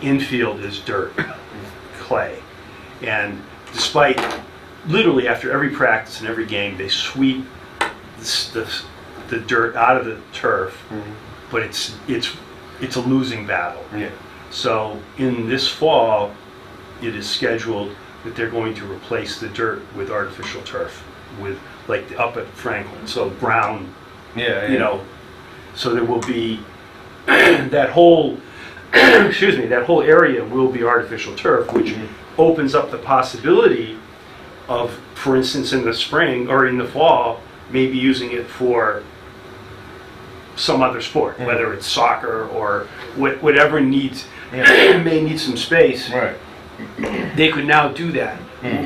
infield is dirt, clay. And despite, literally after every practice and every game, they sweep the dirt out of the turf but it's a losing battle. Yeah. So in this fall, it is scheduled that they're going to replace the dirt with artificial turf, with, like, up at Franklin, so brown, Yeah, you know, so there will be that whole, excuse me, that whole area will be artificial turf, which opens up the possibility of, for instance, in the spring or in the fall, maybe using it for some other sport, whether it's soccer or whatever needs, may need some space. Right. They could now do that,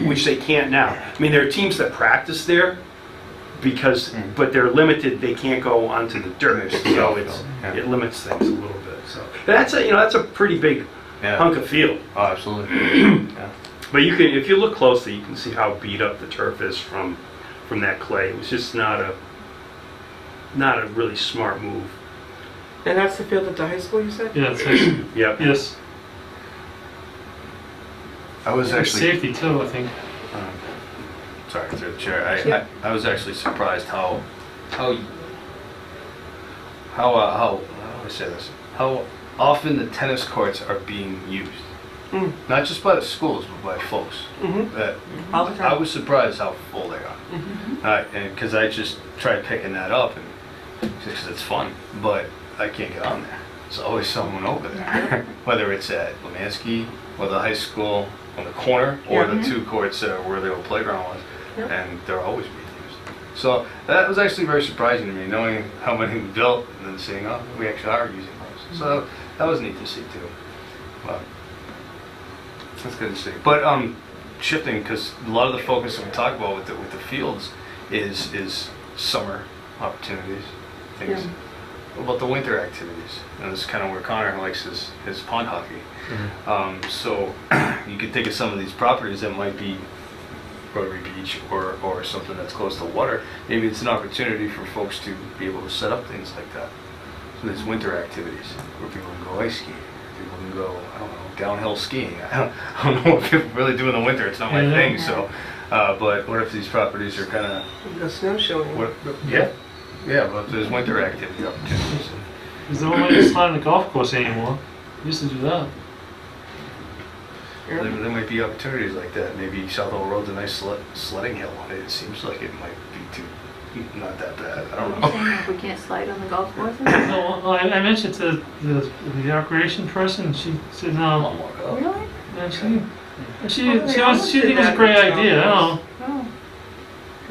which they can't now. I mean, there are teams that practice there because, but they're limited. They can't go onto the dirt, so it limits things a little bit. So that's a pretty big hunk of field. Oh, absolutely. But you can, if you look closely, you can see how beat up the turf is from that clay. It was just not a really smart move. And that's the field at the high school, you said? Yeah, it's actually, Yep. yes. I was And actually, safety too, I think. sorry, through the chair. Yeah. I was actually surprised how do I say this? How often the tennis courts are being used. Not just by the schools, but by folks. That All the time. I was surprised how full they are. And because I just tried picking that up, and because it's fun, but I can't get on there. There's always someone over there, whether it's at Lemansky or the high school on the corner, or the two courts that are where the old playground was, and they're always being used. So that was actually very surprising to me, knowing how many we built, and then seeing, oh, we actually are using those. So that was neat to see too. But that's good to see. But shifting, because a lot of the focus that we talk about with the fields is summer opportunities, things. What about the winter activities? And this is kind of where Connor likes his pond hockey. So you could think of some of these properties that might be Rotary Beach or something that's close to water. Maybe it's an opportunity for folks to be able to set up things like that. So there's winter activities where people can go ice skiing. People can go, I don't know, downhill skiing. I don't know what people really do in the winter. It's not my thing. So, but what if these properties are kind of The snowshoeing. yeah, but there's winter activity opportunities. Because they don't let you slide on the golf course anymore. We used to do that. There might be opportunities like that. Maybe South Hill Road's a nice sledding hill. It seems like it might be not that bad. I don't know. We can't slide on the golf course? No, well, I mentioned to the recreation person, and she said no. Really? Yeah, she almost think did it's a that great with idea. I golf don't know.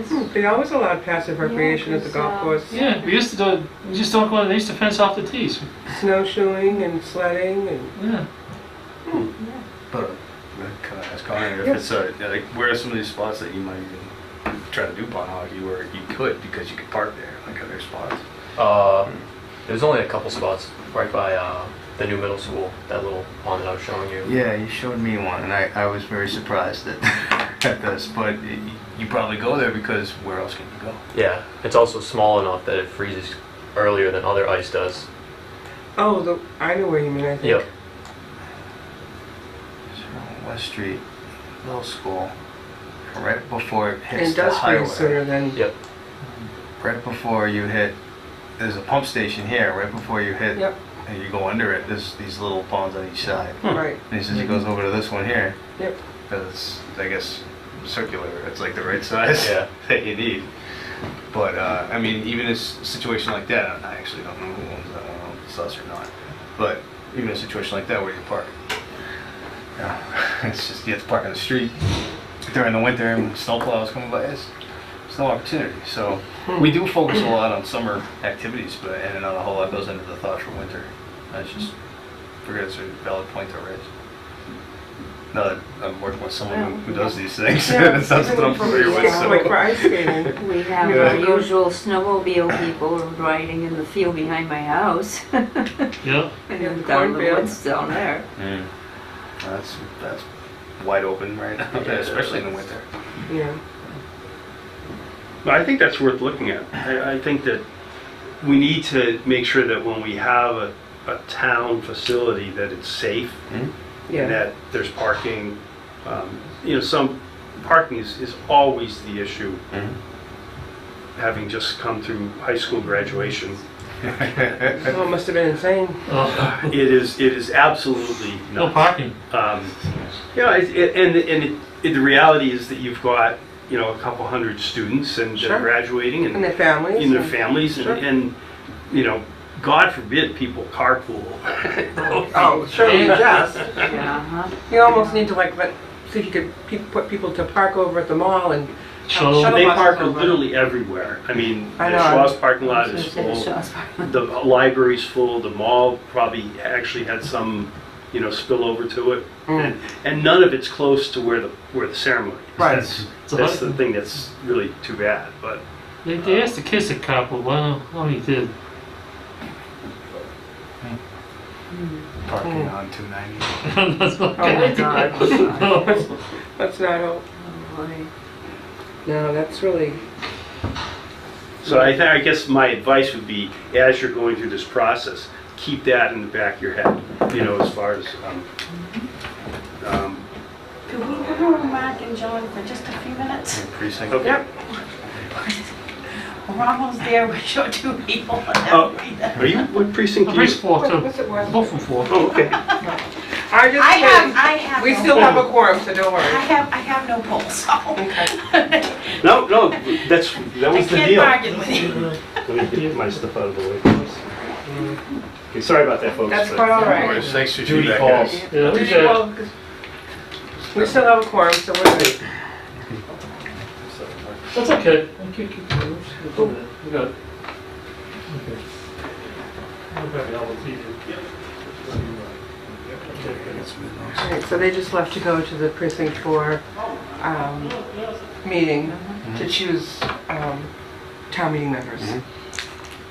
Oh. They always allowed passive recreation at the golf course. Yeah, we used to do it. We just don't go. They used to fence off the tees. Snowshoeing and sledding and Yeah. But kind of ask Connor if it's like where are some of these spots that you might even try to do pond hockey where you could because you could park there, like other spots. There's only a couple spots right by the new middle school, that little pond that I was showing you. Yeah, you showed me one, and I was very surprised at this. But you probably go there because where else can you go? Yeah, it's also small enough that it freezes earlier than other ice does. oh, I know where you mean. I think. Yep. West Street, middle school, right before it And hits it the does highway. freeze sooner than. Yep. Right before you hit, there's a pump station here. Right before you hit, Yep. and you go under it. There's these little ponds on each side. Right. And he says he goes over to this one here. Yep. It's, I guess, circular. It's like the right size Yeah. that you need. But I mean, even a situation like that, I actually don't know who owns that. I don't know if it's us or not. But even a situation like that, where you park, it's just you have to park on the street during the winter and when snowplows coming by. It's no opportunity. So we do focus a lot on summer activities, but and not a whole lot goes into the thought for winter. I just figured it's a valid point to raise. Now that I'm working with someone who does these things, it's not something I'm familiar with. Yeah, like for So. ice skating. We have Yeah. our usual snowmobile people riding in the field behind my house. Yep. And Yeah, then the down the cornfield. woods down there. That's wide open right now, especially in the winter. Yeah. But I think that's worth looking at. I think that we need to make sure that when we have a town facility that it's safe and Yeah. that there's parking. Some parking is always the issue. Having just come through high school graduation, Oh, it must have been insane. Oh, It is absolutely no nuts. parking. You know, the reality is that you've got, you know, a couple hundred students and Sure. they're graduating And and their families. in their and- families Sure. and, you know, God forbid people carpool. Oh, surely just. Yeah, uh-huh. You almost need to like see if you could put people to park over at the mall and Shuttle. shuttle They buses park over. literally everywhere. I mean, the I know. Shaw's parking lot I was is gonna say the full. Shaw's parking lot. The library's full. The mall probably actually had some, you know, spill over to it. Mm. And none of it's close to where the ceremony is. Right. That's the thing that's really too bad. But They asked the kids to carpool, but I don't know if he did. Parking on 290. That's not Oh my good. God. No. Let's not hope. Oh, boy. No, that's really. so I guess my advice would be, as you're going through this process, keep that in the back of your head. You know, as far as Could we have Mark and John for just a few minutes? Precinct. Okay. Yep. We're almost there, we're short 2 people. and that Oh. would be the- Are you, what precinct I'm are you? pretty four too. What's it worth? Both from four. Oh, okay. I just I have. we no still pull. have a quorum, so don't worry. I have no pull, so. Okay. No, that I was the can't deal. bargain with you. Let me get my stuff out of the way first. Okay, sorry about that, folks. That's but- quite all No right. worries. Thanks for your Duty feedback, calls. guys. Yeah, we We should. well, 'cause we still have a quorum, so we're good. That's okay. Keep going. We got it. Okay. We'll grab the album, please. All right, so they just left to go to the precinct 4 meeting to choose town meeting members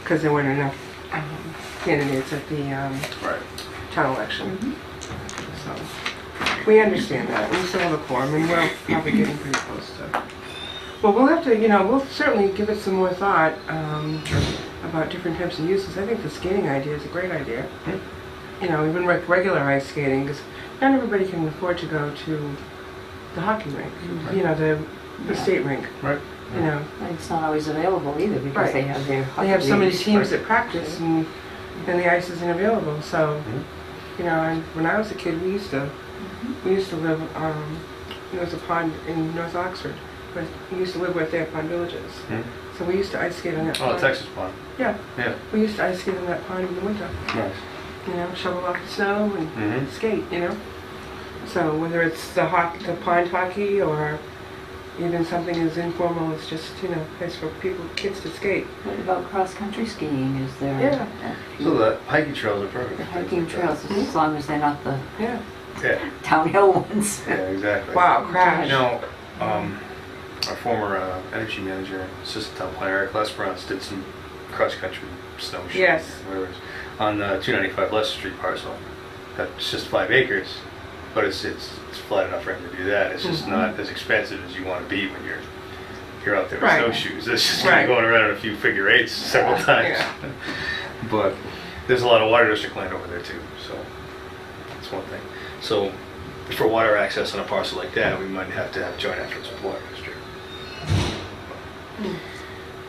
because there weren't enough candidates at the Right. town election. So we understand that. We still have a quorum, and we're probably getting pretty close to. Well, we'll have to, you know, we'll certainly give it some more thought about different types of uses. I think the skating idea is a great idea. You know, even regular ice skating, because not everybody can afford to go to the hockey rink. You know, the state rink. Right. You know, And it's not always available either because Right. they have their. they have so many leagues. teams that practice, and the ice isn't available. So, you know, and when I was a kid, we used to live. There was a pond in North Oxford. But we used to live right there, Pond Villages. So we used to ice skate on that Oh, pond. Texas pond. Yeah, Yeah. we used to ice skate on that pond in the winter. Nice. You know, shovel off the snow and Mhm. skate. You know. So whether it's the pond hockey, or even something as informal as just place for kids to skate. What about cross-country skiing? Is there? Yeah. So the hiking trails are perfect. The hiking trails, as long as they're not the Yeah. Yeah, downhill ones. yeah, exactly. Wow, crash. You know, our former energy manager, assistant town planner, Eric Lesperance, did some cross-country snowshoeing. Yes. Whatever it is, on the 295 Leicester Street parcel. That's just 5 acres, but it's flat enough for him to do that. It's just not as expensive as you want to be when you're out there with Right. snowshoes. It's just Right. going around in a few figure eights several times. Yeah. But there's a lot of water district land over there too, so that's one thing. So for water access on a parcel like that, we might have to have joint efforts with water district.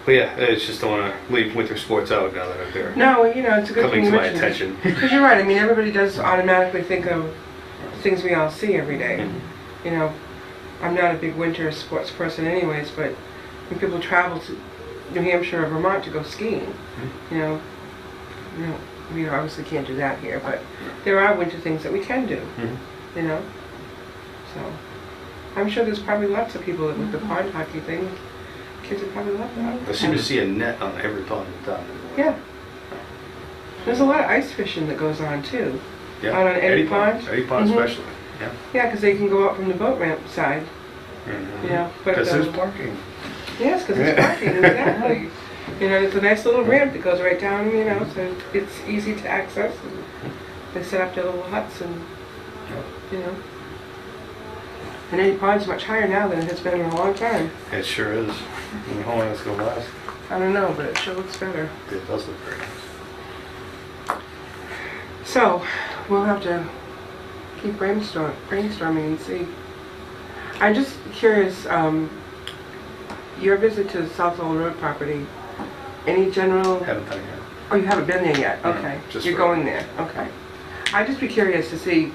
But yeah, I just don't want to leave winter sports out now that they're No, you know, it's a good coming thing to you my mentioned it. attention. Because you're right. I mean, everybody does automatically think of things we all see every day. Mm-hmm. You know, I'm not a big winter sports person anyways, but when people travel to New Hampshire or Vermont to go skiing, Mm-hmm. you know, we obviously can't do that here, but there are winter things that we can do, Mhm. you know. So I'm sure there's probably lots of people that with the pond hockey thing, kids would probably love that. I seem to see a net on every pond in town. Yeah. There's a lot of ice fishing that goes on too. Yeah, Out on Eddy Pond? Eddy Pond Mhm. especially. Yeah. Yeah, because they can go out from the boat ramp side. Mhm. Yeah, but Because there's parking. yes, because it's parking, exactly. You know, it's a nice little ramp that goes right down, you know, so it's easy to access. And they set up their little huts and, you know. And Eddy Pond's much higher now than it has been in a long time. It sure is. How long is it gonna last? I don't know, but it sure looks better. It does look very nice. So, we'll have to keep brainstorming and see. I'm just curious, your visit to South Old Road property, any general, Haven't done it Oh, you haven't been there yet? No, Okay. just You're for- going there, okay. I'd just be curious to see,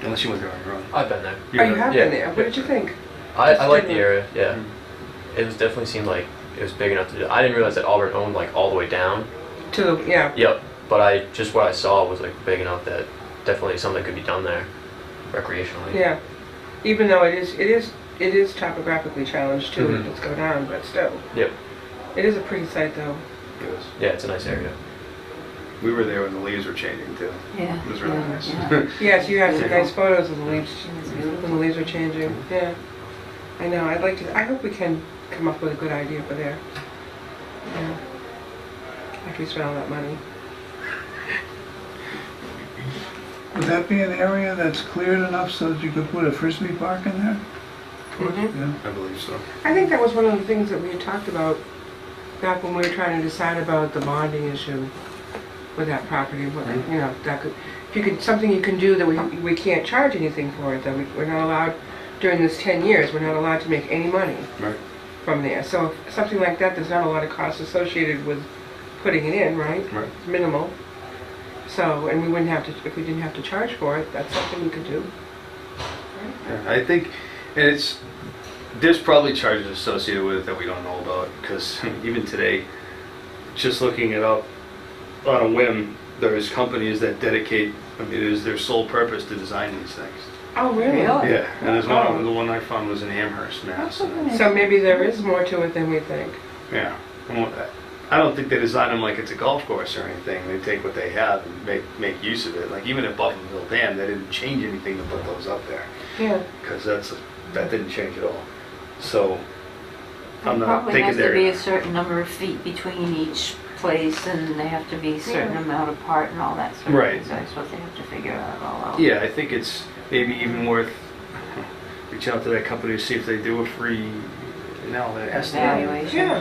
Unless you went there on your own. I've been there. oh, you have Yeah. been there, what did you think? I like the different. area, yeah. Mm. It was definitely seemed like it was big enough to do. I didn't realize that Auburn owned like all the way down. To, yeah, Yep. But what I saw was like big enough that definitely something could be done there recreationally. yeah. Even though it is topographically challenged too, Mhm. let's go down, but still. Yep. It is a pretty sight though. It was. Yeah, it's a nice area. We were there when the leaves were changing too. Yeah. It was really yeah, nice. yeah. Yes, you have some Yeah. nice photos of the leaves, when the leaves are changing, yeah. I know, I hope we can come up with a good idea for there. Yeah. After we spend all that money. Would that be an area that's cleared enough so that you could put a frisbee park in there? Mhm. Yeah. I believe so. I think that was one of the things that we had talked about back when we were trying to decide about the bonding issue with that property. What, you know, that could, if you could, something you can do that we can't charge anything for it, that we're not allowed, during this 10 years, we're not allowed to make any money Right. from there. So if something like that, there's not a lot of costs associated with putting it in, right? Right. It's minimal. So, and we wouldn't have to, if we didn't have to charge for it, that's something we could do. Yeah, I think, and there's probably charges associated with it that we don't know about, because even today, just looking it up on a whim, there's companies that dedicate, I mean, it is their sole purpose to design these things. Oh, really? Really? Yeah, and there's one, the one I found was in Amherst, Mass. So maybe there is more to it than we think. Yeah, and I don't think they design them like it's a golf course or anything. They take what they have and make use of it. Like even at Buffinville Dam, they didn't change anything to put those up there, Yeah. because that didn't change at all. So I'm There not probably thinking has to be they're. a certain number of feet between each place, and they have to be a certain Yeah. amount apart and all that sort of Right. thing. So I suppose they have to figure that all out. Yeah, I think it's maybe even worth reaching out to that company to see if they do a free, that estimate. Evaluation. Yeah.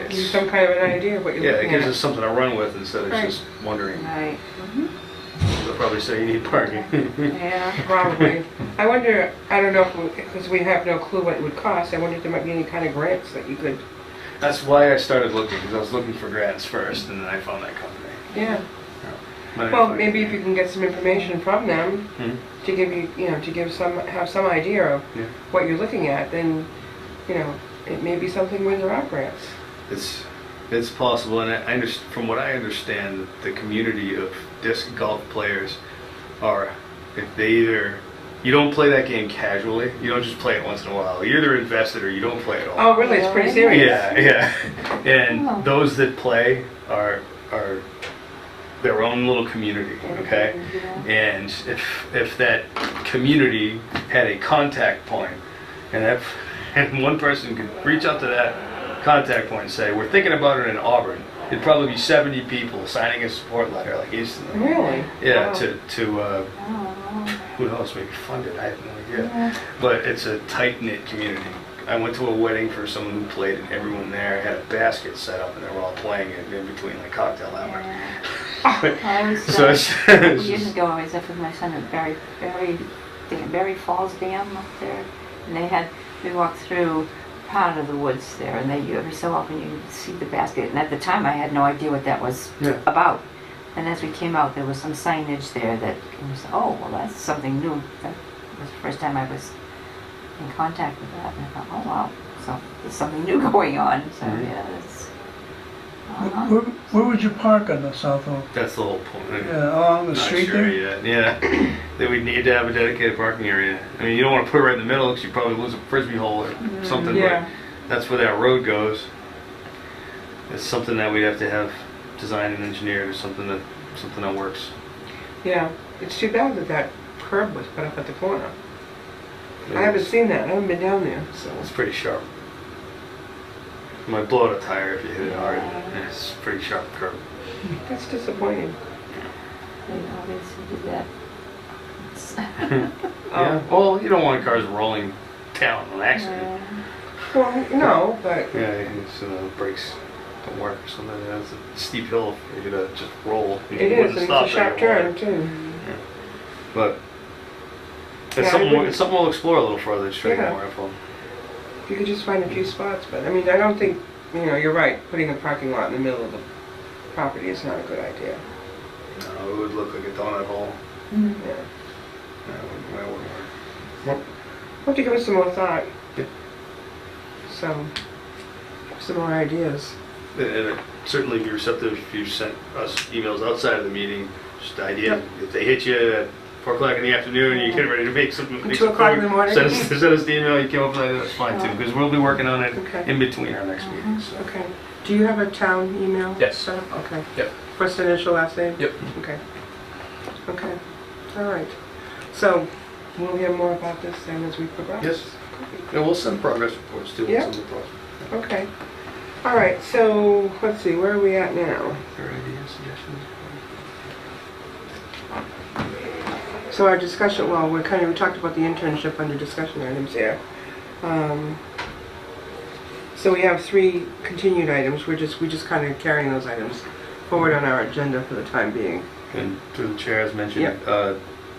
Give you It's- some kind of an idea of what you're Yeah, looking it gives at. us something to run with instead of Right. just wondering. Right. They'll probably say you need parking. Yeah. Probably. I wonder, I don't know, because we have no clue what it would cost, I wonder if there might be any kind of grants that you could, That's why I started looking, because I was looking for grants first, and then I found that company. yeah. But Well, I- maybe if you can get some information from them Hmm. to give you, to give have some idea of Yeah. what you're looking at, then, it may be something where there are grants. It's possible, and from what I understand, the community of disc golf players are, if they you don't play that game casually, you don't just play it once in a while. You're either invested or you don't play at all. Oh, really? It's pretty serious? Yeah, yeah. And Oh. those that play are their own little community, okay? And if that community had a contact point, and one person could reach out to that contact point and say, we're thinking about it in Auburn, it'd probably be 70 people signing a support letter like instantly. Really? Yeah, Wow. to who knows, maybe fund it, I have no idea. But it's a tight-knit community. I went to a wedding for someone who played, and everyone there had a basket set up, and they were all playing it in between like cocktail hour. I was, So a it's couple years just- ago, I was up with my son at Berry Falls Dam up there, and we walked through part of the woods there, and every so often you see the basket, and at the time I had no idea what that was Yeah. about. And as we came out, there was some signage there that, and we said, oh, well, that's something new. That was the first time I was in contact with that, and I thought, oh, wow, so there's something new going on. So, Mhm. yeah, it's... Where would you park on the South Oak? That's the whole point. Yeah, along the Not street sure there? yet. Yeah, that we need to have a dedicated parking area. I mean, you don't want to put it right in the middle because you probably lose a frisbee hole or something. Yeah. But that's where that road goes. It's something that we have to have designed and engineered, or something that works. Yeah. It's too bad that curb was put up at the corner. It I haven't is- seen that. I haven't been down there, so. It's pretty sharp. You might blow out a tire if you hit it hard. It's a pretty sharp curve. That's disappointing. They obviously did that. Yeah. Well, you don't want cars rolling down on accident. Well, no, but Yeah, it's, brakes don't work or something. It's a steep hill for you to just roll. You it wouldn't is, and it's stop a sharp there, you turn too. But Yeah, it's I something, wouldn't- it's something we'll explore a little further, just try to get Yeah. more info. If you could just find a few spots, but I mean, I don't think, you're right, putting a parking lot in the middle of the property is not a good idea. No, it would look like a donut hole. Yeah. That wouldn't work. We'll have to give it some more thought. Yep. So, some more ideas. And I'd certainly be receptive if you sent us emails outside of the meeting, just the idea, if they hit you at 4 o'clock in the afternoon, you get ready to make some 2 o'clock in the morning? Send us the email, you came up with an idea, that's fine too, because we'll be working on it Okay. in between our next meeting, so. Okay. Do you have a town email? Yes. set up? Okay. Yep. First initial, last name? Yep. Okay. Okay. All right. So, we'll hear more about this then as we progress? Yes. And we'll send progress reports too. Yeah. Some of the process. Okay. All right, so, let's see, where are we at now? Your ideas, suggestions? So our discussion, well, we talked about the internship under discussion items here. So we have 3 continued items. We're just kind of carrying those items forward on our agenda for the time being. And through the chair, as mentioned, Yep.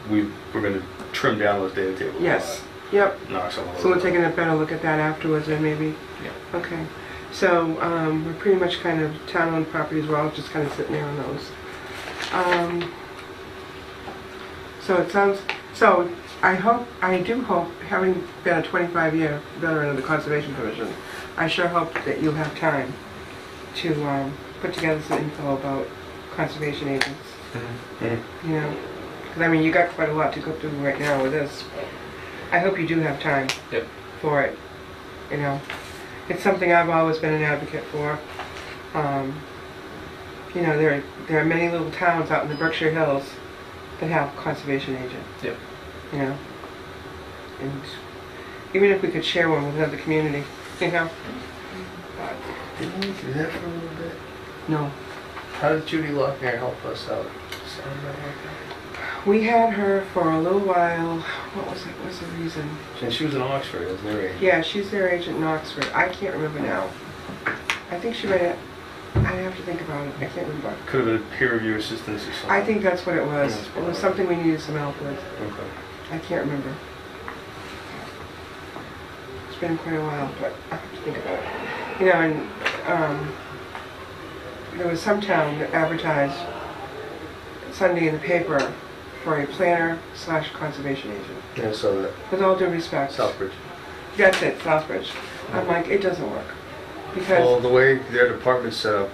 we're going to trim down those data tables. Yes. Yep. Knock some of those. So we're taking a better look at that afterwards then maybe? Yeah. Okay. So we're pretty much kind of town-owned properties, we're all just kind of sitting there on those. So it sounds, so I do hope, having been a 25-year veteran of the Conservation Commission, I sure hope that you'll have time to put together some info about conservation agents. Mhm. You know, because I mean, you got quite a lot to go through right now with this. I hope you do have time Yep. for it. You know, it's something I've always been an advocate for. You know, there are many little towns out in the Berkshire Hills that have conservation agent. Yep. You know, and even if we could share one with another community, you know. Didn't we do that for a little bit? No, How did Judy Lochner help us out? we had her for a little while. What was it? What's the reason? And she was in Oxford, wasn't there? Yeah, she's their agent in Oxford. I can't remember now. I think she might have. I have to think about it. I can't remember. Could have been peer review assistance or something. I think that's what it was. Yeah. It was something we needed some help with. Okay. I can't remember. It's been quite a while, but I have to think about it. You know, and there was some town that advertised Sunday in the paper for a planner/conservation agent. Yeah, I saw that. With all due respect. Southbridge. That's it, Southbridge. I'm like, it doesn't work. Well, Because, the way their department's set up,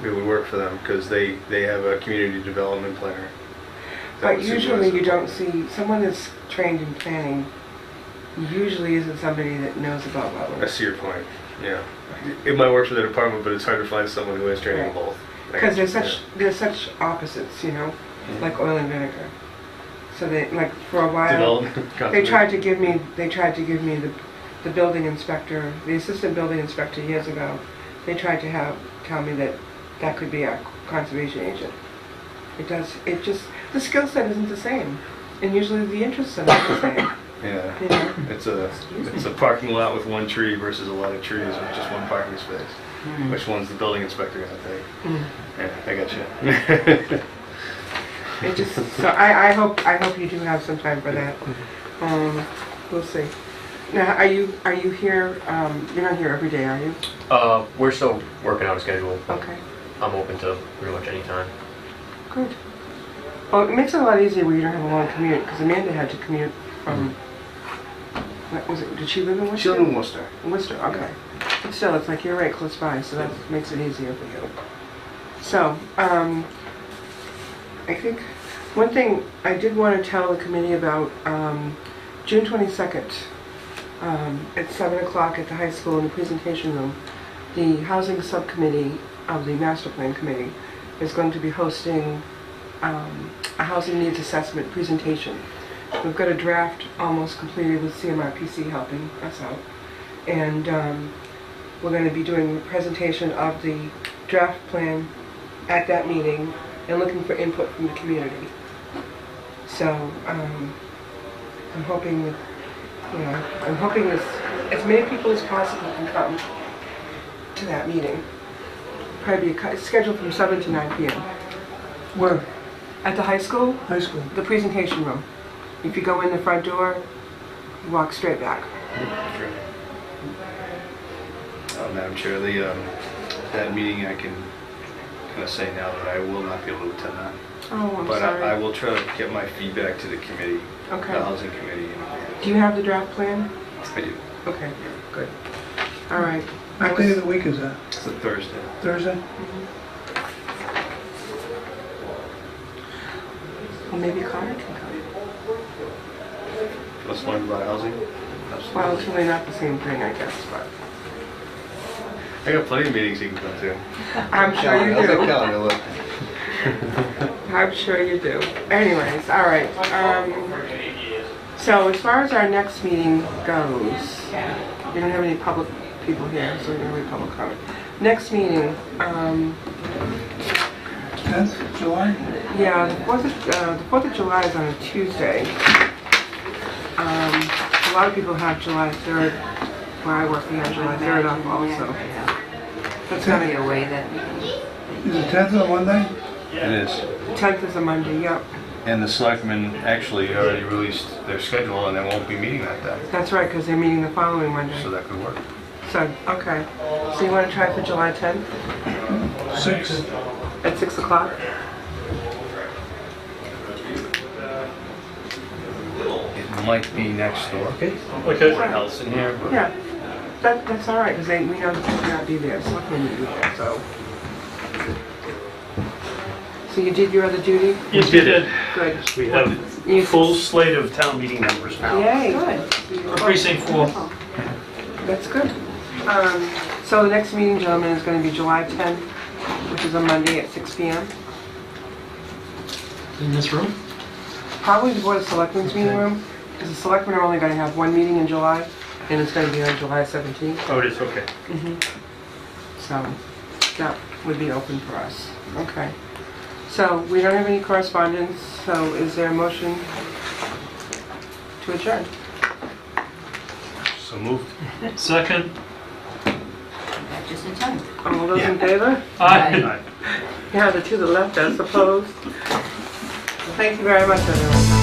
it would work for them because they have a community development planner. That but would usually supervise you the don't department. see, someone that's trained in planning usually isn't somebody that knows about I wetlands. see your point. Yeah. It might work for the department, but it's hard to find someone who has training in Right. both. Because they're such opposites, you know, like oil and vinegar. So they, like, for a while, Development. they tried to give me the building inspector, the assistant building inspector years ago. They tried to tell me that could be our conservation agent. It just, the skill set isn't the same. And usually the interests are not the same, Yeah. you know. It's a parking lot with one tree versus a lot of trees with just one parking space. Which one's the building inspector gonna take? Mm. Yeah, I got you. It just, so I hope you do have some time for that. We'll see. Now, are you here, you're not here every day, are you? We're still working out a schedule. Okay, I'm open to pretty much any time. good. Well, it makes it a lot easier when you don't have a long commute, because Amanda had to commute from, what was it, did she live in Worcester? She lives in Worcester. In Worcester, okay. But still, it's like you're right close by, so that makes it easier for you. So, I think one thing I did want to tell the committee about, June 22nd, at 7 o'clock at the high school in the presentation room, the housing subcommittee of the master plan committee is going to be hosting a housing needs assessment presentation. We've got a draft almost completed with CMRPC helping us out. And we're going to be doing a presentation of the draft plan at that meeting and looking for input from the community. So I'm hoping that, I'm hoping that as many people as possible can come to that meeting. Probably it's scheduled from 7 to 9 p.m. Where? At the high school, High school? the presentation room. If you go in the front door, you walk straight back. Sure. Madam Chair, that meeting I can gonna say now that I will not be able to attend that. Oh, I'm But I sorry. will try to get my feedback to the committee, the Okay. housing committee. Do you have the draft plan? I do. Okay, good. All right. What day of the week is that? It's a Thursday. Thursday? Well, maybe Connor can come. Let's learn about housing. Well, it's really not the same thing, I guess, but I got plenty of meetings you can come to. I'm sure you How's that do. calendar look? I'm sure you do. Anyways, all right. So as far as our next meeting goes, we don't have any public people here, so we don't have any public comment. Next meeting, 10th July? yeah, the 4th of July is on a Tuesday. A lot of people have July 3rd, where I work, we have July 3rd off also. That's Gonna be gonna away that weekend. Is the 10th a Monday? It is. 10th is a Monday, yep. And the selectmen actually already released their schedule and they won't be meeting that day. That's right, because they're meeting the following Monday. So that could work. So, okay. So you want to try for July 10th 6? at 6 o'clock? It might be next door. Okay. Else in here, but Yeah. That's all right, because we know that they cannot be there, selectmen will be there, so. So you did your other duty? Yes, did it. Good. We have You- a full slate of town meeting members now. Yay. Good. Precinct 4. That's good. So the next meeting, gentlemen, is going to be July 10th, which is a Monday at 6 PM. In this room? Probably the Board of Selectmen's meeting room, because the selectmen are only going to have one meeting in July, and it's going to be on July 17th. Oh, it is, okay. So that would be open for us. Okay. So we don't have any correspondence, so is there a motion to adjourn? so moved. Second? Just in time. All those in favor? Aye. Yeah, the two that left, I suppose. Thank you very much, everyone.